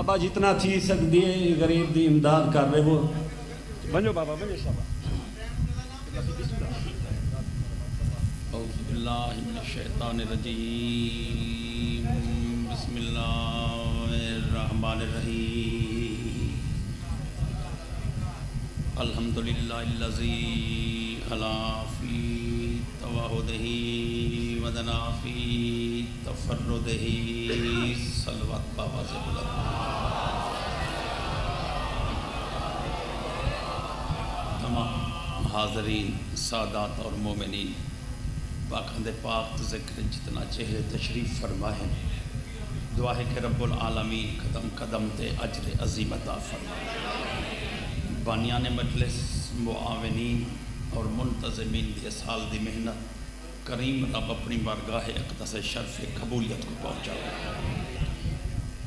بابا جتنا تھی سکتی ہے غریب دی امداد کر رہے ہو بنو بابا بنو شابا اعوذ باللہ من الشیطان الرجیم بسم اللہ الرحمن الرحیم الحمدللہ الذی علا فی توحدہ ودنا فی تفردہ صلوات بابا سے تمام حاضرین سادات اور مومنین پاکھند پاک ذکر جتنا چہرے تشریف فرمائیں دعا ہے کہ رب العالمین قدم قدم تے اجر عظیم عطا فرمائیں بانیان مجلس معاونین اور منتظمین دی سال دی محنت کریم رب اپنی بارگاہ اقدس شرف قبولیت کو پہنچا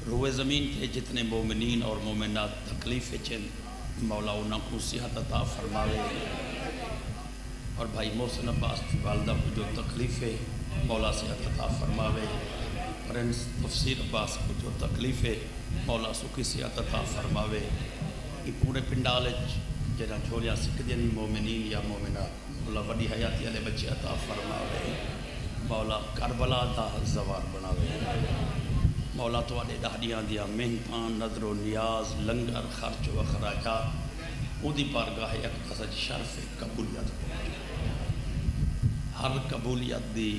روئے زمین کے جتنے مومنین اور مومنات تکلیف چن مولا انہوں کو صحت عطا فرماوے اور بھائی محسن عباس کی والدہ کو جو تکلیف ہے مولا صحت عطا فرماوے پرنس تفسیر عباس کو جو تکلیف ہے مولا سکی صحت عطا فرماوے یہ پورے پنڈال جنہ جھولیا سکھدین مومنین یا مومنات مولا وڈی حیاتی والے بچے عطا فرماوے مولا کربلا دا زوار بناوے مولا تواڈے ڈاڈیاں دیا محنتاں نظر و نیاز لنگر خرچ و اخراجات اودی بارگاہ اقدس شرف قبولیت ہر قبولیت دی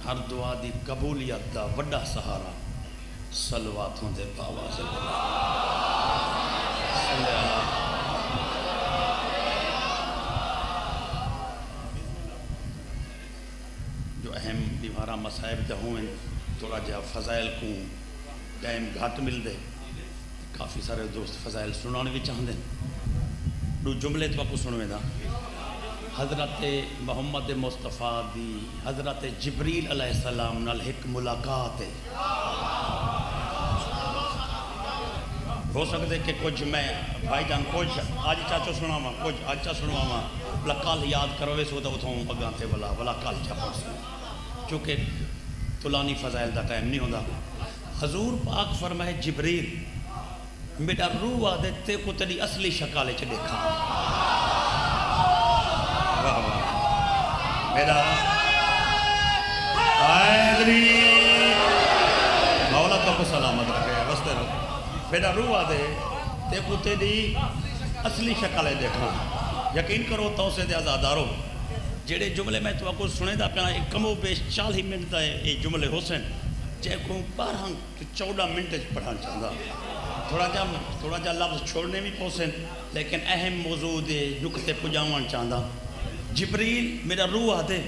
ہر دعا دی قبولیت دا وڈا سہارا صلواتوں دے باواز جو اہم بیمارہ مسائب دا ہوئیں تھوڑا جہاں فضائل کو ٹائم گھٹ مل دے کافی سارے دوست فضائل سنانے بھی چاہتے ہیں دو جملے تو آپ کو سنویں دا حضرت محمد مصطفیٰ دی حضرت جبریل علیہ السلام نال ایک ملاقات ہے ہو سکتے کہ کچھ میں بھائی جان کچھ آج چاچو سنا ماں کچھ آج سنوا ماں بلا کال یاد کروے سو تو اتھوں اگاں تھے بلا کال چا پڑھ چونکہ طولانی فضائل دا ٹائم نہیں ہوتا حضور پاک فرمائے جبریل میرا روح آدھے تے کو تیری اصلی شکالے چ دیکھا میرا آئیدری مولا تو کو سلامت رکھے بستے رہو میرا روح آدھے تے کو تیری اصلی شکالے دیکھا یقین کرو تو سے دے آزادارو جڑے جملے میں تو آپ کو سنے دا پہنا ایک کمو بیش 40 منٹ دا ہے یہ جملے حسین جائے کو 12-14 منٹ پڑھانا چاہتا تھوڑا جا لفظ چھوڑنے بھی پوسن لیکن اہم موضوع دے نکتے پجاوان چاہتا جبریل میرا روح آدھے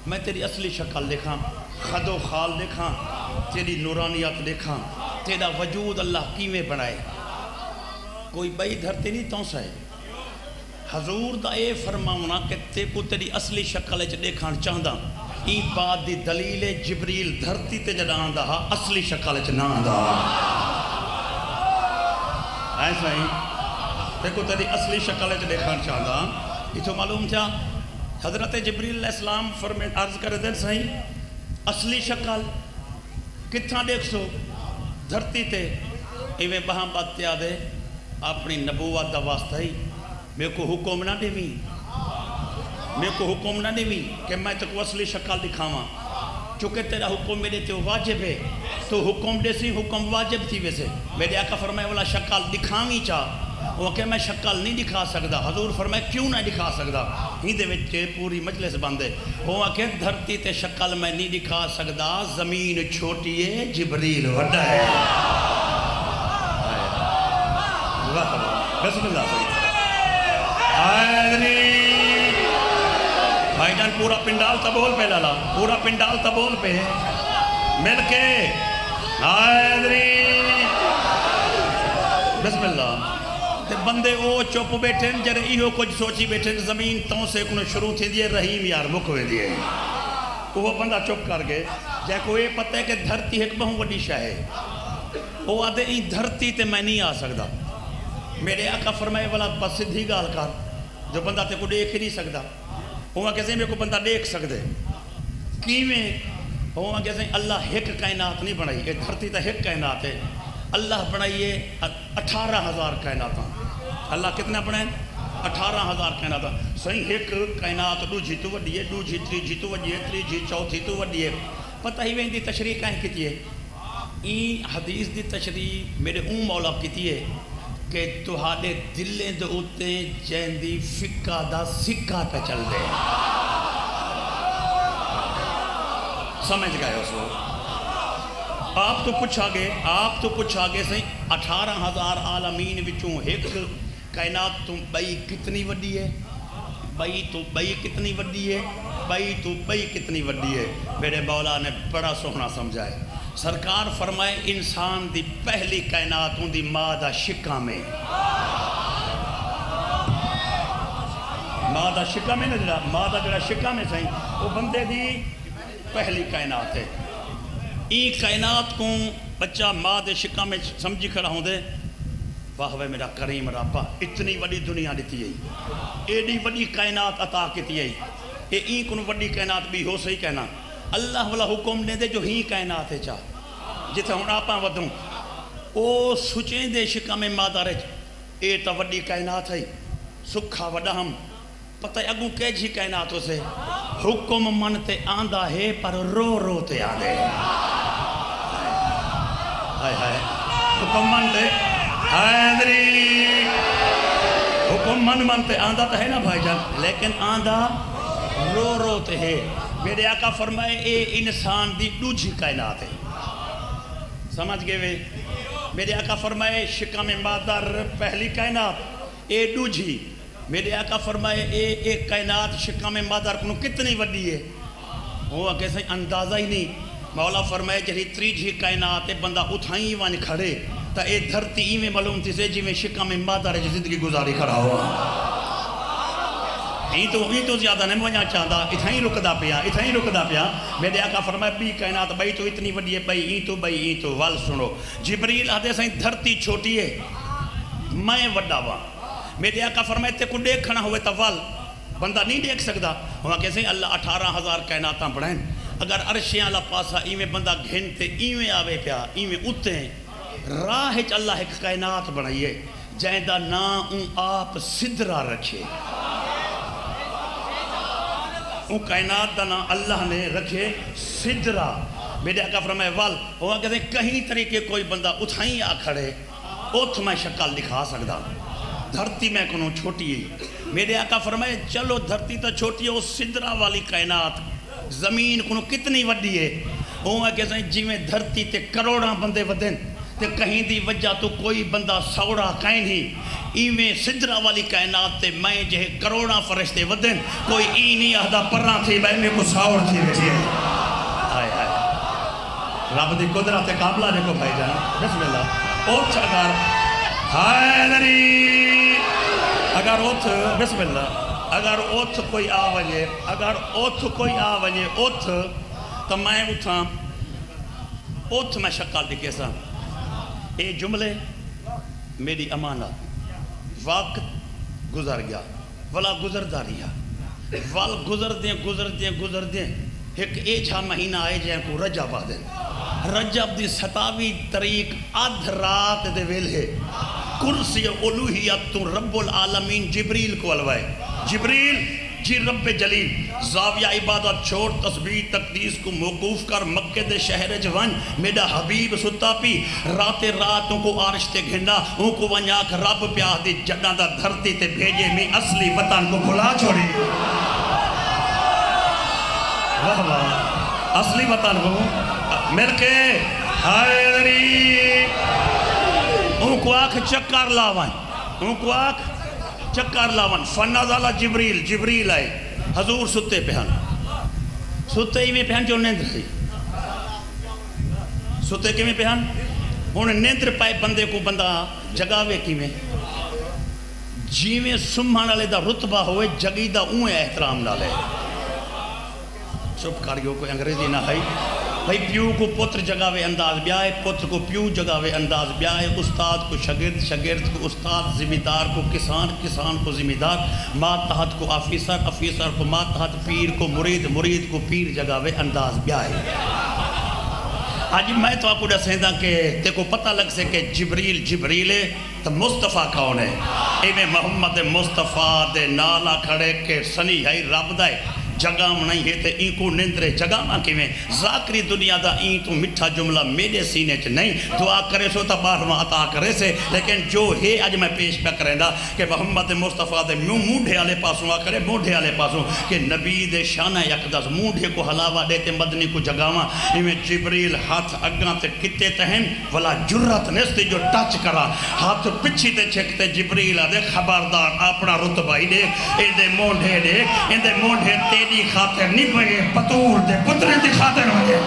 میں تیری اصلی شکل دیکھاں خد و خال دیکھاں تیری نورانیات دیکھاں تیرا وجود اللہ کیویں بنائے کوئی بئی دھرتے نہیں تو سا ہے حضور دا اے فرماؤنا کہ تے کو تیری اصلی شکل دیکھان چاہتا ای بات دی دلیل جبریل دھرتی تے جڑان دا اصلی شکل نہ دا ایسا ہی تے کو تیری اصلی شکل دیکھان چاہتا یہ تو معلوم تھا حضرت جبریل علیہ السلام فرمائے عرض کر دیں صحیح اصلی شکل کتنا دیکھ سو دھرتی تے ایویں بہاں بات تیا دے اپنی نبوت دا واسطہ ہی میرے کو حکم نہ دیوی کہ میں تک اصلی شکل دکھاواں چونکہ تیرا حکم میرے تے واجب ہے تو حکم دے سی حکم واجب تھی ویسے میرے آقا فرمائے والا شکل دکھاویں چاہ وہ کہ میں شکل نہیں دکھا سکتا حضور فرمائے کیوں نہیں دکھا سکتا ہی دے وچے پوری مجلس بندے وہ کہ دھرتی تے شکل میں نہیں دکھا سکتا زمین چھوٹی ہے جبریل وڈا ہے بسم اللہ صحیح بھائی جان پورا پنڈال تبول پہ لالا پورا پنڈال تبول پہ مل کے بسم اللہ تے بندے او چوپ بیٹھیں جرے ایہو کچھ سوچی بیٹھیں زمین توں سے کنو شروع تھی دیئے رحیم یار مکوے دیئے وہ بندہ چپ کر گئے جائے کو یہ پتہ ہے کہ دھرتی ایک بہن وڈی شاہ ہے وہ آدھے ای دھرتی تے میں نہیں آ سکتا میرے آقا فرمائے والا بس سدھی گال کر جو بندہ تے کو دیکھ نہیں سکتا وہ کہتے ہیں میرے کو بندہ دیکھ سکتے کیویں وہ کہتے ہیں اللہ ایک کائنات نہیں بنائی یہ دھرتی تا ایک کائنات ہے اللہ بنائیے 18,000 کائنات. اللہ کتنا بنائے 18,000 کائنات. صحیح ایک کائنات دوجی تو وڈی ہے, دوجی تیجی تو وڈی ہے, تیجی چوتھی تو وڈی ہے. پتہ ہی وین دی تشریح کہیں کیتی ہے. این حدیث دی تشریح میرے مولا کیتی ہے کہ تہاڈے دلیں دے اوتے جیندی فقہ دا سکہ پہ چل دے. سمجھ گئے اس کو. آپ تو پوچھا گے صحیح 18,000 عالمین وچوں ایک کائنات تم بئی کتنی وڈی ہے, بئی تو بئی کتنی وڈی ہے, بئی تو بئی کتنی وڈی ہے. میرے مولا نے بڑا سوہنا سمجھائے. سرکار فرمائے انسان دی پہلی کائنات ہوں دی ماں دا شکا میں, ماں دا شکا میں نہ ماں دا جڑا شکا میں صحیح وہ بندے دی پہلی کائنات ہے. این کائنات کو بچہ ماں دے شکا میں سمجھی کھڑا ہوں دے, واہ وے میرا کریم رابا اتنی وڈی دنیا دیتی ہے, ایڈی وڈی کائنات عطا کیتی ہے. این کن وڈی کائنات بھی ہو صحیح کہنا. اللہ والا حکم نے دے جو ہی کائنات ہے چاہ جتے ہوں آپاں ودوں او سچیں دے شکا میں مادہ رہے اے تا وڈی کائنات ہے سکھا وڈا ہم پتہ اگوں کیجی کائناتوں سے حکم منتے آندہ ہے پر رو رو تے آندے. ہائے ہائے حکم منتے حیدری حکم منتے آندہ تو ہے نا بھائی جان, لیکن آندہ رو رو تے ہے. میرے آقا فرمائے اے انسان دی دوجی کائنات ہے. سمجھ گئے وے. میرے آقا فرمائے شکا میں مادر پہلی کائنات اے دوجی. میرے آقا فرمائے اے کائنات شکا میں مادر کنو کتنی وڈی ہے, وہ کیسے اندازہ ہی نہیں. مولا فرمائے جہی تریجی کائنات ہے بندہ اتھائیں وان کھڑے تا اے دھرتی ہی میں معلوم تھی سے جی میں شکا میں مادر ہے زندگی گزاری کھڑا ہوا. ہی تو زیادہ نہیں مجھا چاہتا اتھائیں رکدا پیا. میرے آقا فرمائے بی کائنات بھائی تو اتنی وڈی ہے بھائی این تو وال سنو. جبریل آدھے سائیں دھرتی چھوٹی ہے میں وڈا وا. میرے آقا فرمائے تے کو دیکھنا ہوئے تا وال بندہ نہیں دیکھ سکتا. وہاں کیسے اللہ 18,000 کائناتاں بڑھائیں. اگر عرشیاں اللہ پاسا ایویں بندہ گھنتے ایویں آوے پیا ایویں اتے راہ چ اللہ ایک کائنات بنائیے جائندہ نا اون آپ صدرہ رکھے. اون کائنات دا نا اللہ نے رکھے صدرہ. میرے آقا فرمائے وال وہاں کہتے ہیں کہیں طریقے کوئی بندہ اتھائیں آ کھڑے اتھ میں شکل دکھا سکتا. دھرتی میں کنوں چھوٹی ہے. میرے آقا فرمائے چلو دھرتی تو چھوٹی ہے وہ صدرہ والی کائنات زمین کنوں کتنی وڈی ہے. وہاں کہتے ہیں جی میں دھرتی تے کروڑاں بندے ودن تے کہیں دی وجہ تو کوئی بندہ سوڑا کہیں نہیں. ایویں صدرہ والی کائنات تے میں جہے کروڑاں فرشتے ودن کوئی ای نہیں آدھا پران تھی بھائی میں کو ساوڑ تھی بیٹھی ہے. آئے آئے رب دی قدرت کاملہ دیکھو بھائی جان. بسم اللہ. اوتھ اگر حیدری اگر اوتھ بسم اللہ اگر اوتھ کوئی آوجے اوتھ تو میں اتھاں اوتھ میں شکل دکھے سا. اے جملے میری امانت وقت گزر گیا ولا گزردہ رہا وال گزر دیں ایک ایچھا مہینہ آئے جائیں کو رجب آ دیں. رجب دی 27 تاریخ آدھ رات دے ویل ہے کرسی الوہیت تو رب العالمین جبریل کو علوائے. جبریل جی رب جلیل زاویہ عبادت چھوڑ تسبیح تقدیس کو موقوف کر مکہ دے شہر جوان میڈا حبیب ستا پی راتوں کو عرش تے گھنڈا ان کو ونیاک رب پیاہ دی جڑا دا دھرتی تے بھیجے میں اصلی وطن کو بھلا چھوڑی. واہ واہ اصلی وطن کو مل کے حیدری ان کو آنکھ چکر لاوان فنازالہ جبریل آئے حضور ستے پہن ستے ہی میں پہن جو نیندر تھی ستے کی میں پہن انہیں نیندر پائے بندے کو بندہ جگاوے کی میں جی میں سمہاں نالے دا رتبہ ہوئے جگی دا اوہ احترام نالے. چپ کاریوں کو انگریزی نہ ہے بھائی. پیو کو پتر جگاوے انداز بیائے پتر کو پیو جگاوے انداز بیائے استاد کو شگرد کو استاد ذمہ دار کو کسان کو ذمہ دار ماتحت کو آفیسر کو ماتحت پیر کو مرید کو پیر جگاوے انداز بیائے. آج میں تو آپ کو دسیندہ کہ تے کو پتہ لگ سے کہ جبریل ہے تو مصطفیٰ کون ہے ایویں محمد مصطفیٰ دے نالا کھڑے کہ سنی ہے رب دائے جگہ نہیں ہے تے این کو نندرے جگہ ماں کی میں ذاکری دنیا دا این تو مٹھا جملہ میرے سینے چ نہیں دعا کرے سو تا باہرواں عطا کرے سے لیکن جو ہے آج میں پیش پہ کریں دا کہ محمد مصطفیٰ دے مونڈھے والے پاسوں آ کرے مونڈھے والے پاسوں کہ نبی دے شانہ یقدس مونڈھے کو حلاوہ دیتے مدنی کو جگاواں ایویں جبریل ہاتھ اگاں تے کتے تہن ولا جرت نستے جو ٹچ کرا ہاتھ پچھی تے چھکتے جبریل دے خبردار اپنا رتبہ ہی دیکھ ان دے مونڈھے تیری خاطر نہیں بنے بطول دے پترے دی خاطر بنے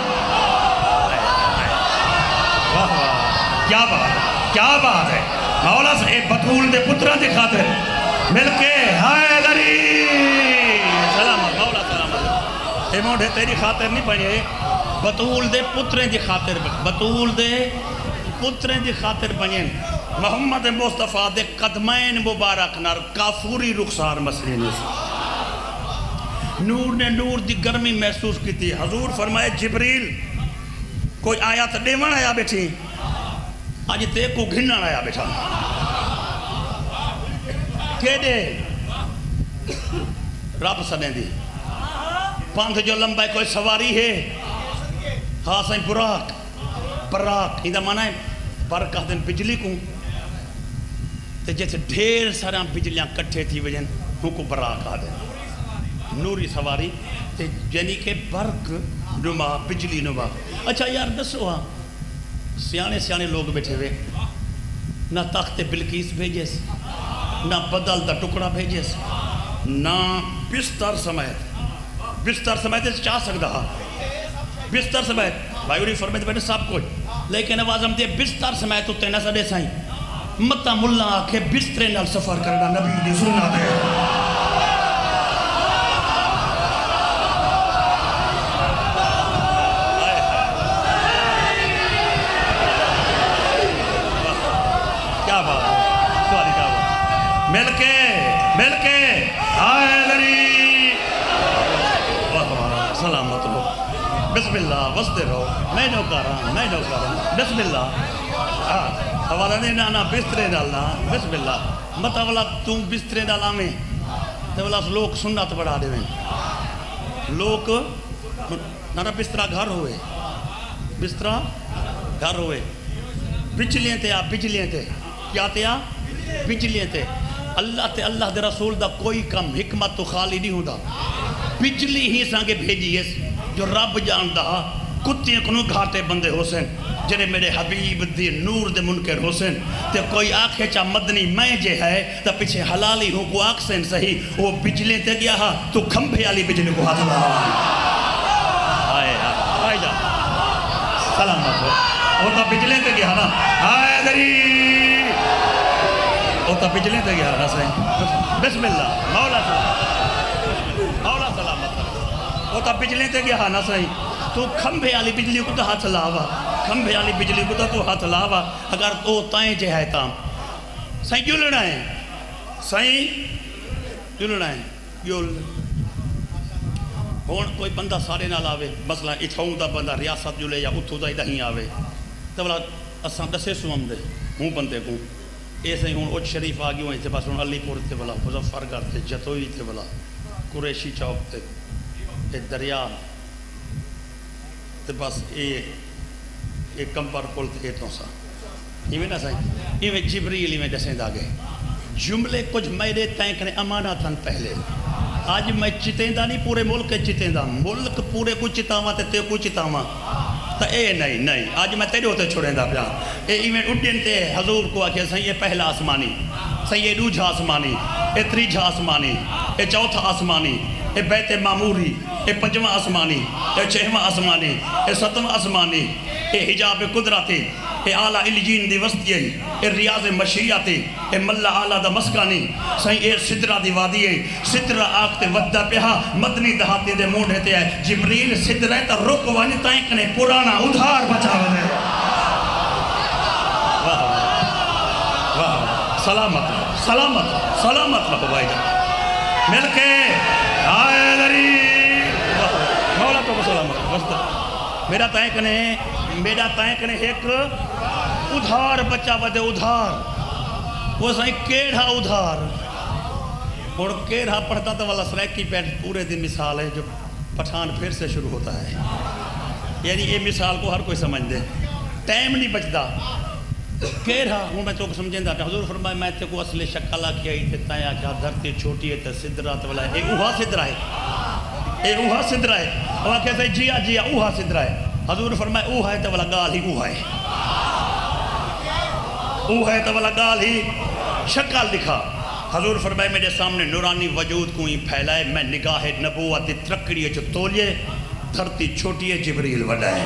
کیا بات ہے مولا سے اے بطول دے پترے دی خاطر مل کے حیدری سلامت مولا سلامت اے مونڈھے تیری خاطر نہیں بنے بطول دے پترے دی خاطر بطول دے پترے دی خاطر بنے محمد مصطفیٰ دے قدمین مبارک نار کافوری رخسار مسلین سے نور نے نور دی گرمی محسوس کی تھی حضور فرمائے جبریل کوئی آیات دیوان آیا بیٹھی آج تے کو گھنن آیا بیٹھا کہ دے رب سنے دی پانتھ جو لمبا کوئی سواری ہے ہاں سائیں براک ہی دا مانا ہے برکہ دن بجلی کو تے جیسے ڈھیر سارا بجلیاں کٹھے تھی وجن ہوں کو براک آ دیں نوری سواری تے یعنی کہ برق نما بجلی نما اچھا یار دسو ہاں سیانے لوگ بیٹھے ہوئے نہ تخت بلقیس بھیجیس نہ بدل دا ٹکڑا بھیجیس نہ بستر سمیت چاہ سکتا ہاں بستر سمیت بھائیوری فرمیت بیٹھے سب کچھ لیکن آوازم دے بستر سمیت ہوتے نہ سڑے سائیں متا ملا آکھے بسترے نال سفر کرنا نبی دی سننا دے مل کے حیدری سلامت ہو بسم اللہ وستے رہو میں نوکارا بسم اللہ حوالہ نہیں نانا بسترے ڈالنا بسم اللہ مطا والا تم بسترے ڈالا میں تو والا لوگ سنت بڑھا دے لوگ نانا بسترہ گھر ہوئے بجلیاں تے کیا تیا بجلیاں تے اللہ دے رسول دا کوئی کم حکمت تو خالی نہیں ہوتا بجلی ہی سانگے بھیجی ہے جو رب جاندہ کتیاں کنو گھاٹے بندے حسین جنہیں میرے حبیب دی نور دے منکر حسین تے کوئی آنکھیں چاہ مدنی میں جے ہے تا پیچھے حلالی ہوں کو آکسین صحیح وہ بجلے تے گیا ہاں تو کھمبے آلی بجلے کو ہاتھ لہا آئے جا سلامت ہو وہ تا بجلے تے گیا نا آئے دری وہ تا بجلے تے گیا نا صحیح بسم اللہ مولا سلامت وہ تا بجلے تے گیا نا صحیح تو کھمبے آلی بجلی کو تو ہاتھ لاوا کھمبے آلی بجلی کو تو ہاتھ لاوا اگر تو تائیں جے ہے تام سائیں جلنا ہے ہون کوئی بندہ سارے نال آوے مثلا اتھاؤں دا بندہ ریاست جلے یا اتھو دا ہی آوے تو بلا اساں دسے سوام دے ہوں بندے کو ایسے ہی ہون اوچ شریف آگی ہوئے تھے بس ہون علی پور تھے بلا مظفرگڑھ تھے جتوئی تھے بلا قریشی چوک تھے دریا تے بس ایک کمپر کل تھے تو سا ایویں نہ سائیں ایویں جبریل ایویں دسیں دا گئے جملے کچھ میرے تینکنے امانہ تھن پہلے آج میں چتیں دا نہیں پورے ملک چتیں دا ملک پورے کو چتاواں تے کو چتاواں تا اے نہیں آج میں تیرے ہوتے چھوڑیں دا پیان اے ایویں اڈین تے حضور کو آکھے سائیں یہ پہلا آسمانی سائیں یہ دوجھا آسمانی اے تریجھا آسمانی اے چوتھا آسمانی اے بیت معموری اے پنجواں آسمانی اے چھہواں آسمانی اے ستواں آسمانی اے حجاب قدرتی اے اعلیٰ علیین دی وسطی اے ریاض مشیعتی اے ملہ اعلیٰ دا مسکانی سائیں اے صدرہ دی وادی ہے صدرہ آکتے ودہ پہا مدنی دہاتی دے موڑے تے ہے جبریل صدرہ تا رک وانتا ایکنے پرانا ادھار بچا دے سلامت رہو بھائی جان مل کے آئے دری مولا تو سلامت میرا تائیں کنے میرا تائیں ایک ادھار بچہ ودے ادھار وہ سائیں کیڑا ادھار اور کیڑا پڑھتا تو والا سریکی پیٹ پورے دن مثال ہے جو پٹھان پھر سے شروع ہوتا ہے یعنی یہ مثال کو ہر کوئی سمجھ دے ٹائم نہیں بچتا کیڑا ہوں میں تو کو سمجھیں دا حضور فرمائے میں تے کو اصل شکلہ کیا ہی تے تایا کیا دھرتی چھوٹی ہے تے صدرات والا ہے اے اوہا صدرہ ہے اے اوہا صدرہ ہے وہ کہتے ہیں جیا جیا اوہا صدرہ ہے حضور فرمائے اوہا ہے تے والا گال ہی اوہا ہے اوہا ہے تے والا گال ہی شکل دکھا حضور فرمائے میرے سامنے نورانی وجود کو ہی پھیلائے میں نگاہ نبوت ترکڑی ہے جو تولیے دھرتی چھوٹی ہے جبریل وڈا ہے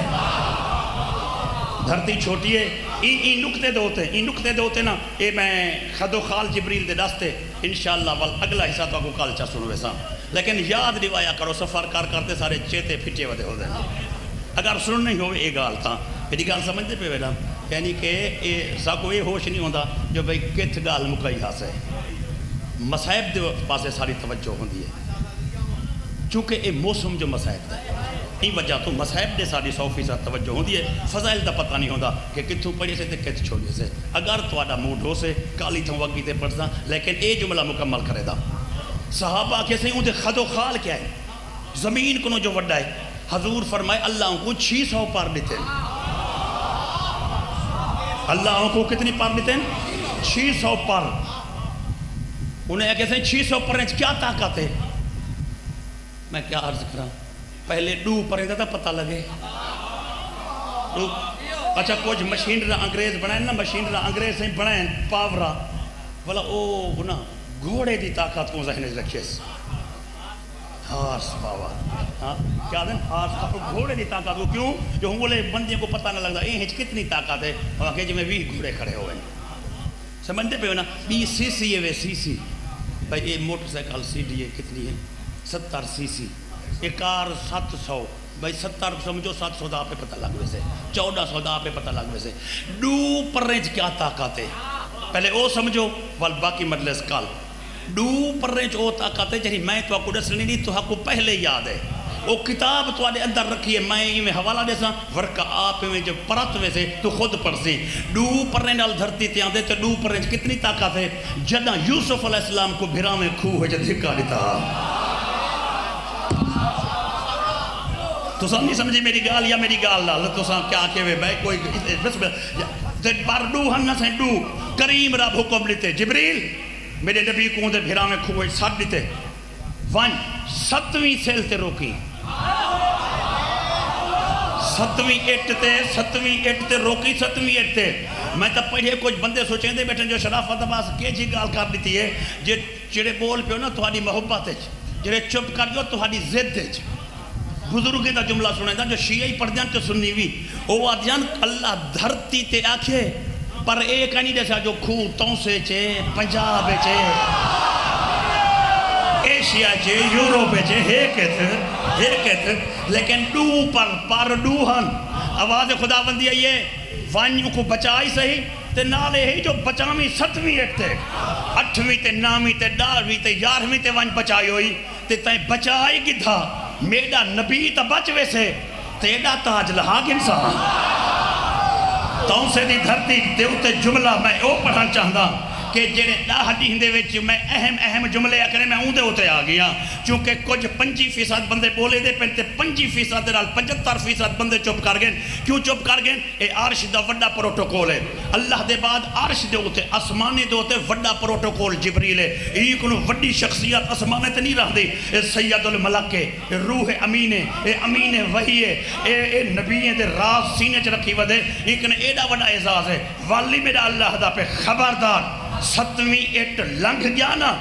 دھرتی چھوٹی ہے این نکتے دوتے نا اے میں خد و خال جبریل دے دستے انشاءاللہ اگلا حصہ تو کو کال چا سنو ویسا لیکن یاد روایا کرو سفر کرتے سارے چیتے پھٹے ودے ہو دیں اگر سن نہیں ہوئے اے گال تھا میری گال سمجھتے پہ بیٹا یعنی کہ ساکو یہ ہوش نہیں ہوتا جو بھئی کت گال مکئی ہاس ہے مسائب دے پاسے ساری توجہ ہوندی ہے چونکہ اے موسم جو مسائب ہے این وجہ تو مسائب دے ساری 100% توجہ ہوندی ہے فضائل دا پتہ نہیں ہوندہ کہ کتھوں پڑھے سے تے کت چھوڑے سے اگر تو آڈا موڈ ہو سے کالی تھوں وگی تے پڑھتا لیکن اے جملہ مکمل کرے دا صحابہ کیسے ہوں دے خد و خال کیا ہے زمین کنو جو وڈا ہے حضور فرمائے اللہ کو 600 پار دیتے ہیں اللہ کو کتنی پار دیتے ہیں 600 پار انہیں کہتے ہیں 600 پرنچ کیا طاقت ہے میں کیا عرض کرا پہلے ڈو پرنچ تھا پتہ لگے اچھا کچھ مشین را انگریز بنائیں نا مشین را انگریز سے بنائیں پاورا بولا او نا گھوڑے دی طاقت کو ذہن رکھے ہارس پاور کیا دیں ہارس گھوڑے دی طاقت کو کیوں جو ہوں بولے بندے کو پتہ نہ لگتا یہ کتنی طاقت ہے وہاں کہ جو میں 20 گھوڑے کھڑے ہوئے سمجھتے پہ ہونا 20 سی سی ہے سی سی بھائی یہ موٹر سائیکل سی ڈی ہے کتنی ہے 70 سی سی ایک کار 700 بھائی 70 سمجھو 700 دا پہ پتہ لگ ویسے 1400 دا پہ پتہ لگ ویسے ڈو پرنچ کیا طاقت ہے پہلے او سمجھو وال باقی مجلس کال ڈو پرنچ او طاقت ہے جہی میں تو آپ کو دسنی نہیں تو آپ کو پہلے یاد ہے وہ کتاب تو آدھے اندر رکھی ہے میں حوالہ دے ساں ورکا آپ میں جب پرت ویسے تو خود پڑھ سی ڈو پرنچ ال دھرتی تے آدھے تو ڈو پرنچ کتنی طاقت ہے جدہ یوسف علیہ السلام کو بھرا میں کھو ہے جب دھکا دیتا تو سب نہیں سمجھی میری گال یا میری گال لال تو سب کیا کہ بھائی کوئی بس بار ڈو ہنہ سے ڈو کریم رب حکم لیتے جبریل میرے نبی کو دے بھرا میں کھو ہے ساتھ دیتے ون 7ویں سیل تے روکی 7ویں ایٹ تے روکی 7ویں ایٹ تے میں تب پڑھے کچھ بندے سوچیں دے بیٹھیں جو شرافت باس کے جی گال کر دیتی ہے جڑے بول پہ ہو نا تہاڈی محبت ہے جڑے چپ کر جو تہاڈی ضد ہے بزرگی دا جملہ سنے دا جو شیعی پڑھ جان تے سنی ہوئی او آدھیان اللہ دھرتی تے آکھے پر ایک نہیں جیسا جو کھو تونسے چے پنجاب چے ایشیا چے یوروپ چے ہے کہتے لیکن ڈو پر ڈو ہن آواز خدا بندی ہے یہ وانیوں کو بچائی صحیح تے نالے ہی جو بچاویں 7ویں ایک تے 8ویں تے 9ویں تے 10ویں تے 11ویں تے وان بچائی ہوئی تے تائیں بچائی گدھا میڈا نبی تا بچ ویسے تیڈا تاج لہا گنسان تاؤں سے دی دھرتی دیوتے جملہ میں او پڑھن چاہتا کہ جنہیں دا حدیث دے وچ میں اہم جملے کرے میں اون دے ہوتے آ گیا چونکہ کچھ 25% بندے بولے دے پہنتے 25% دے نال 75% بندے چپ کر گئے کیوں چپ کر گئے اے عرش دا وڈا پروٹوکول ہے اللہ دے بعد عرش دے ہوتے اسمانے دے ہوتے وڈا پروٹوکول جبریل ہے یہ کنو وڈی شخصیت اسمانے تے نہیں رہ دی اے سید الملک ہے اے روح امین ہے اے امین وحی ہے اے نبییں دے راز سینے چ رکھی ودے ایک نے ایڈا وڈا اعزاز ہے والی میرا اللہ دا پہ خبردار 7ویں ایٹ لنگ گیا نا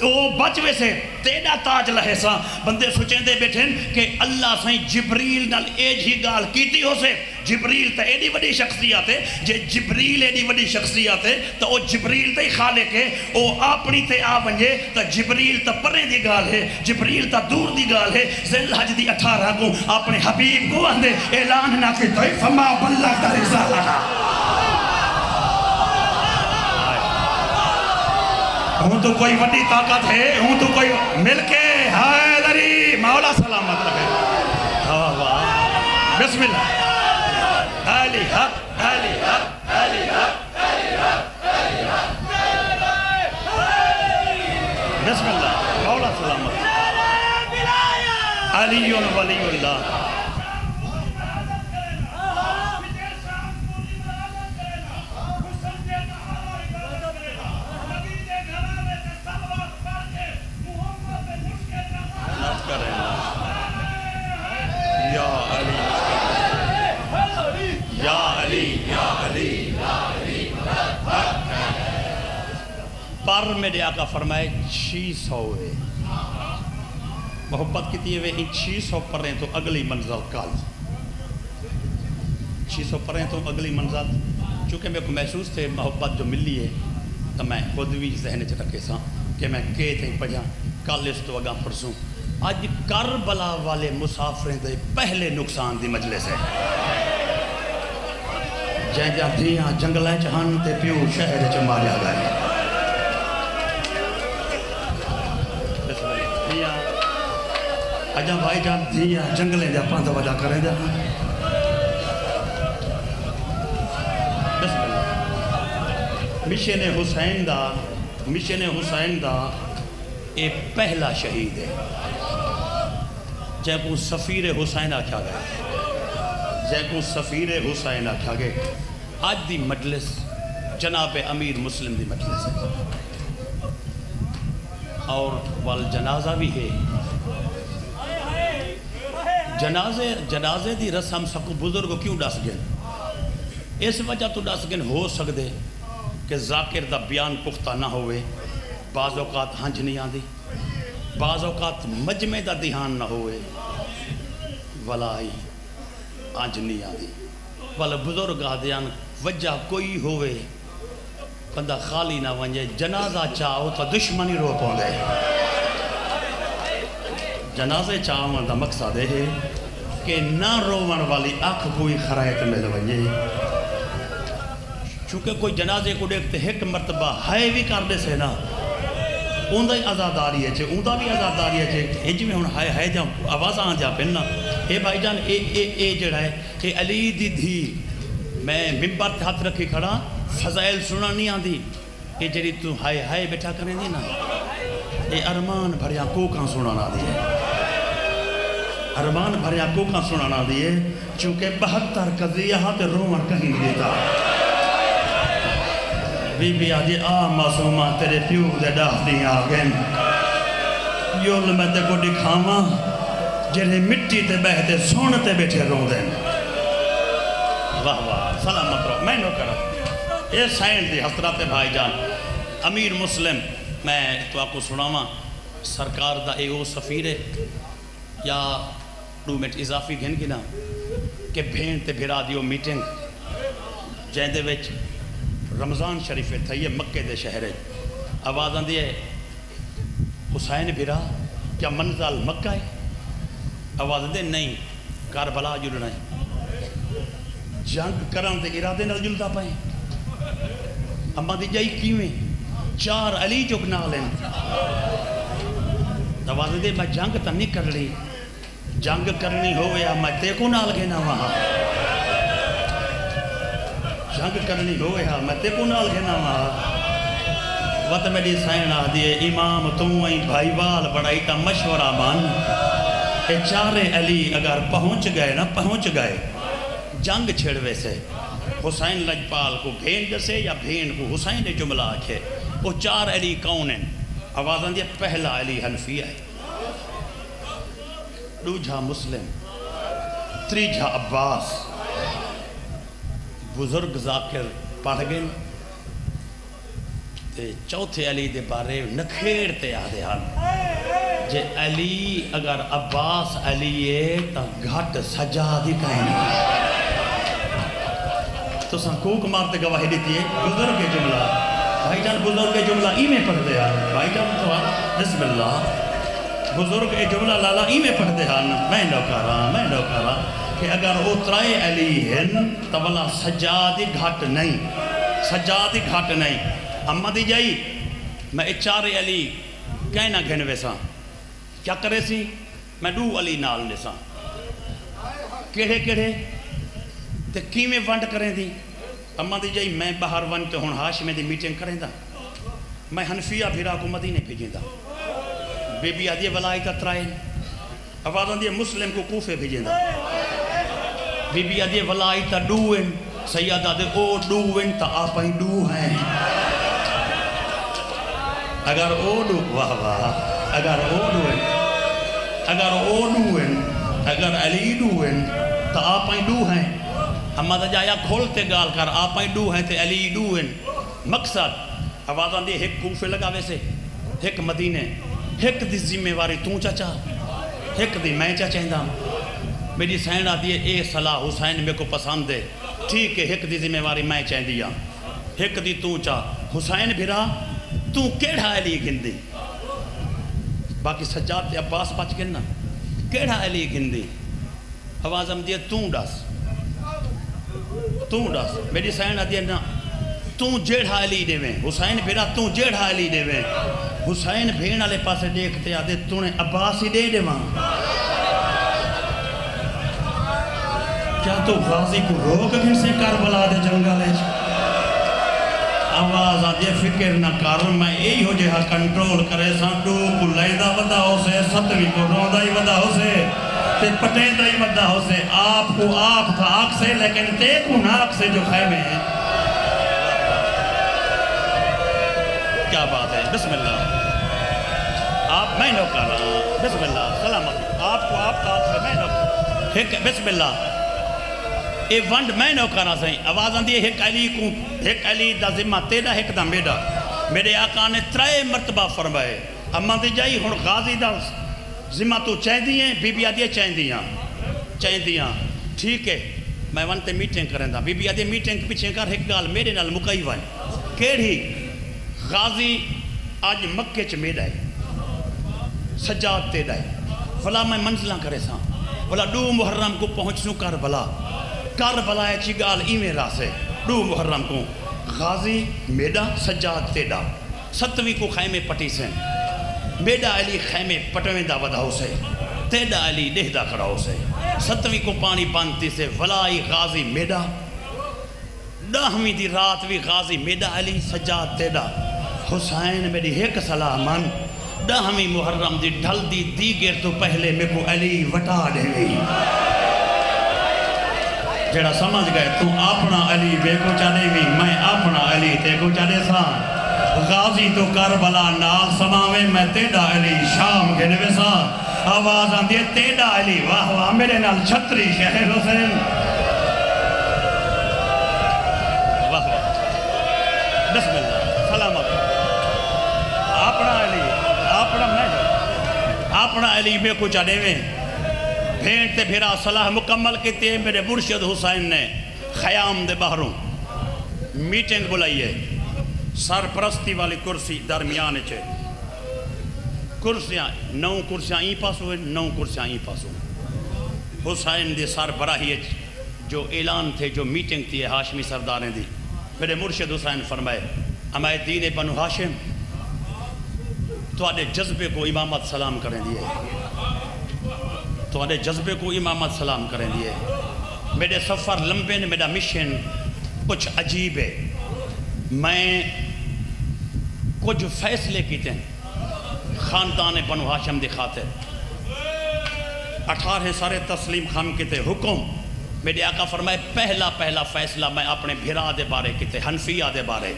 وہ بچ ویسے تیڑا تاج لہے سا بندے سوچیں دے بیٹھیں کہ اللہ سائیں جبریل نال ایج ہی گال کیتی ہو سے جبریل تا ایڈی وڈی شخصیات ہے جے جبریل ایڈی وڈی شخصیات ہے تو وہ جبریل تا ہی خالق ہے وہ اپنی تے آ بنجے تا جبریل تا پرے دی گال ہے جبریل تا دور دی گال ہے ذل حج دی 18 کو اپنے حبیب کو اندے اعلان نہ کی تو فما بلغ تا رسالہ ہوں تو کوئی وڈی طاقت ہے ہوں تو کوئی مل کے حیدری مولا سلامت رکھے بسم اللہ علی حق علی حق علی حق علی حق علی حق بسم اللہ مولا سلامت علی ولی اللہ پر میرے آقا فرمائے 600 ہے محبت کی تھی ان 600 پریں تو اگلی منزل کال 600 پریں تو اگلی منزل چونکہ میرے کو محسوس تھے محبت جو ملی ہے تو میں خود بھی ذہن چ رکھے سا کہ میں کہ تھے پڑھا کل اس تو اگاں پرسوں اج کربلا والے مسافریں دے پہلے نقصان دی مجلس ہے جائیں جا دھیاں جنگلیں چہن تے پیو شہر چ ماریا گئے اجا بھائی جان دھیاں جنگلیں دے پاندھ وجہ کریں دے بسم اللہ مشن حسین دا اے پہلا شہید ہے جے کو سفیر حسین آکھا گئے آج دی مجلس جناب امیر مسلم دی مجلس ہے اور والجنازہ بھی ہے جنازے دی رسم سکو بزرگ کیوں ڈس گئے اس وجہ تو ڈس گئے ہو سکتے کہ ذاکر دا بیان پختہ نہ ہوئے بعض اوقات ہنج نہیں آندی بعض اوقات مجمع دا دھیان نہ ہوئے ولائی ہنج نہیں آندی والا بزرگ آدیان وجہ کوئی ہوئے بندہ خالی نہ ونجے جنازہ چاہو تو دشمنی رو پوندے جنازے چاہوں دا مقصد ہے کہ نہ روون والی آنکھ کوئی خرائط مل ونجے چونکہ کوئی جنازے کو دیکھتے ایک مرتبہ ہائے بھی کر دے سے نا اوندہ ہی آزاداری ہے چھے اوندہ بھی آزاداری ہے چھے ہج میں ہون ہائے جاؤں آواز آن جا پہننا اے بھائی جان اے جڑا ہے اے علی دی دھی میں ممبر تے ہاتھ رکھی کھڑا فضائل سنا نہیں آن دی اے جڑی تو ہائے بیٹھا کریں دی نا اے ارمان بھریا کوکاں سنانا دی ہے ارمان بھریا کوکاں سنانا دی ہے چونکہ 72 قضیہ تے رومر کہیں دیتا بی بی آجی معصومہ تیرے پیو دے ڈاخلی آگن یول میں تے کو دکھاواں جنہیں مٹی تے بہتے سونتے بیٹھے رو دیں واہ واہ سلامت رو میں نو کرا یہ سائن دی حسرات بھائی جان امیر مسلم میں تو آپ کو سناواں سرکار دا اے او سفیر ہے یا 2 منٹ اضافی گھن گنا کہ بھین تے بھرا دیو میٹنگ جہاں دے وچ رمضان شریف تھا یہ مکہ دے شہر ہے آواز آندھی ہے حسین بھرا کیا منزل مکہ ہے آواز دے نہیں کربلا جلنا ہے جنگ کرن دے ارادے نال جلدا پائیں اما دی جائی کیویں 4 علی چک نہ لیں آواز دے میں جنگ تا نہیں کر لی جنگ کرنی ہوئے میں تے کو نال گھنا وہاں جنگ کرنی ہوئے میں تے کو نال گھنا وہاں وقت میری سائن آ دیئے امام تم وہیں بھائی وال بڑائی تا مشورہ مان اے 4 علی اگر پہنچ گئے نہ پہنچ گئے جنگ چھڑوے سے حسین لجپال کو بھین جسے یا بھین کو حسین جملہ آکھے وہ 4 علی کون ہیں آوازاں دیئے پہلا علی حنفیہ ہے دوجھا مسلم تریجھا عباس بزرگ ذاکر پڑھ گئے تے چوتھے علی دے بارے نکھیڑ تے آدھے حال جے علی اگر عباس علی ہے تا گھٹ سجادی کہیں تو سن کوک مارتے گواہی دیتی ہے بزرگ جملہ بھائی جان بزرگ جملہ ای میں پڑھ دے آن بھائی جان تو بسم اللہ بزرگ جملہ لالا ای میں پڑھ دے آن میں نوکارا کہ اگر وہ 3 علی ہیں تو بلا سجادی گھٹ نہیں اما دی جائی میں 4 علی کہنا گھنوے ساں کیا کرے سی میں 2 علی نال نے ساں کیڑے تے کیویں ونڈ کریں دی اما دی جائی میں باہر ونڈ تے ہن ہاشمی دی میٹنگ کریں دا میں حنفیہ بھیرا کو مدینے بھیجیں دا بی بی آدھی ولائی تا ترائیں آوازاں دی مسلم کو کوفے بھیجیں دا بی بی آدھی ولائی تا ڈوئن سیادہ دے او ڈوئن تا آپائی ڈو ہیں اگر او ڈو واہ واہ اگر او ڈوئن اگر علی ڈوئن تا آپائی ڈو ہیں ہمیں دا جایا کھولتے گال کر آپائی ڈو ہیں تے علی ڈوئن مقصد آوازاں دی ایک کوفے لگا ویسے ایک مدینے ایک دی ذمہ واری توں چاچا ایک دی میں چاچیں میری سینڈ آتی ہے اے صلاح حسین میں کو پسند ہے ٹھیک ہے ایک دی ذمہ واری میں چاہیں دیا ایک دی توں چاہ حسین بھیرا توں کیڑا علی گندی باقی سجاد تے عباس بچ گنا کیڑا علی گندی آوازم دیئے توں ڈس میری سینڈ آتی ہے نا توں جیڑا علی دے میں حسین بھیرا توں جیڑا علی دے میں حسین بھین والے پاسے دیکھتے آدھے تو نے عباس ہی دے ماں کیا تو غازی کو روک گھر سے کربلا دے جنگلے آواز آدھے فکر نہ کر میں یہی ہو جہاں کنٹرول کرے سان ڈو کو لائدہ ودا ہو سے ستوی کو روندہ ہی ودا ہو سے تے پٹیندہ ہی ودا ہو سے آپ کو آپ تھا آگ سے لیکن تے کو ناک سے جو خیمے ہیں کیا بات ہے بسم اللہ آپ میں نو کر رہا بسم اللہ سلامت آپ کو آپ کا سے میں نو بسم اللہ اے ونڈ میں نو کر رہا سہیں آواز آن دیئے ایک علی دا ذمہ تیرا ایک دا میرے آقا نے 3 مرتبہ فرمائے اما دی جائی ہن غازی دا ذمہ تو چاہیں دیئے بی بی آدھے چاہیں دیاں ٹھیک ہے میں ونتے میٹنگ کریں دا بی بی آدھے میٹنگ پیچھے کر ایک گال میرے نال مکائی وائیں کیڑی غازی آج مکے چ میڈا ہے سجاد تیڑا ہے فلا میں منزلہ کرے ساں فلا 2 محرم کو پہنچنوں کربلا ہے چی گال ایمیں راسے 2 محرم کو غازی میڈا سجاد تیڑا 7ویں کو خیمے پٹی سے میڈا علی خیمے پٹویں دا ودا ہو سے تیڑا علی دہدہ کھڑا ہو سے 7ویں کو پانی بانتی سے ولائی غازی میڈا 10ویں دی رات بھی غازی میڈا علی سجاد تیڑا حسین میری ایک صلاح من 10ویں محرم دی ڈھل دی دیگر تو پہلے میں کو علی وٹا دے گئی جیڑا سمجھ گئے تو اپنا علی بے کو چاہے بھی میں اپنا علی تے کو چاہے سا غازی تو کربلا نال سماوے میں تیڑا علی شام کے نوے سا آواز آن دیئے تیڑا علی واہ واہ میرے نال چھتری شہر حسین واہ واہ بسم اللہ سلامت اپنا علی بے کو چاہے میں بھینٹتے بھیرا صلاح مکمل کیتے ہیں میرے مرشد حسین نے خیام دے باہروں میٹنگ بلائیے سرپرستی والی کرسی درمیان چھے کرسیاں 9 کرسیاں این پاس ہوئے 9 کرسیاں این پاس ہوئے حسین دے سربراہی جو اعلان تھے جو میٹنگ تھی ہاشمی سرداریں دی میرے مرشد حسین فرمائے ہمارے دین بنو ہاشم تو آدھے جذبے کو امامت سلام کریں دیئے میرے سفر لمبے نے میرا مشن کچھ عجیب ہے میں کچھ فیصلے کیتے ہیں خاندان بنو ہاشم دی خاطر 18 سارے تسلیم خان کیتے حکم میرے آقا فرمائے پہلا فیصلہ میں اپنے بھرا دے بارے کیتے حنفیہ دے بارے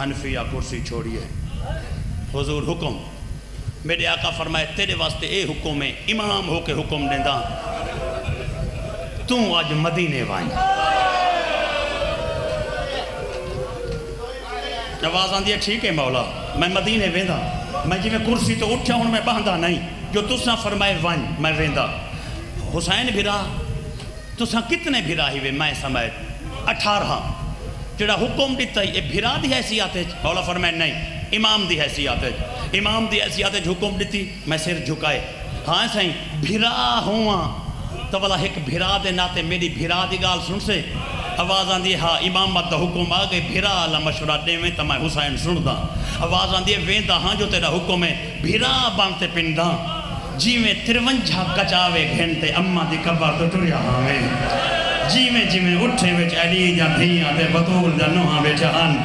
حنفیہ کرسی چھوڑیے حضور حکم میرے آقا فرمائے تیرے واسطے اے حکم ہے امام ہو کے حکم دیندہ توں آج مدینے وائیں آواز آن دیا ٹھیک ہے مولا میں مدینے ویندہ میں جی میں کرسی تو اٹھا ہوں میں باندھا نہیں جو تساں فرمائے وائیں میں ویندہ حسین بھیرا تساں کتنے بھیرا ہی وے میں سمجھ 18 جڑا حکم دیتا ہے یہ بھیرا دی حیثیت ہے مولا فرمائے نہیں امام دی حیثیت ہے حکم دیتی میں سر جھکائے ہاں سائیں بھیرا ہوا تو والا ایک بھیرا دے ناتے میری بھیرا دی گال سن سے آواز آن دی ہاں امامت دا حکم آگئے بھیرا اللہ مشورہ دے میں تو میں حسین سن دا آواز آن دی ویندہ ہاں جو تیرا حکم ہے بھیرا بانتے پندہ جی میں 53 کچاوے گھنٹے اممہ دی کبار تو ٹریا ہاں میں جیویں جیویں اٹھے وچ علی جا دھیاں تے بطول جا نوہاں بیٹھان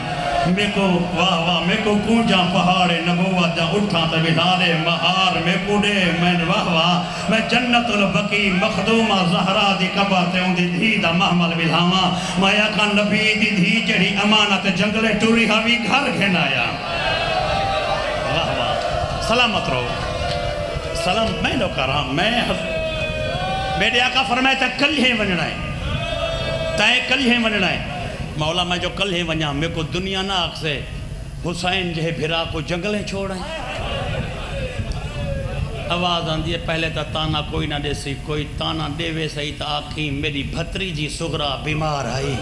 میں کو واہ واہ میں کو کونجاں پہاڑے نبوت جا اٹھاں تے بلالے مہار میں کو دے میں واہ واہ میں جنت البقی مخدومہ زہرا دی قبر تے ان دی دھی دا محمل بلہاواں میں آقا نبی دی دھی جڑی امانت جنگلے ٹوری ہاوی گھر گھن آیا واہ واہ سلامت رہو سلام میں لو کر رہا میں میرے آقا فرمائے تا کل ہی ونجنا ہے تائے کل ہی ونجنا ہے مولا میں جو کل ہی ونجا میں کو دنیا نہ آگ سے حسین جہے بھرا کو جنگلیں چھوڑیں آواز آندھی ہے پہلے تا تانا کوئی نہ دے سی کوئی تانا دے وے سہی تا آکھی میری بھتری جی سغرا بیمار آئی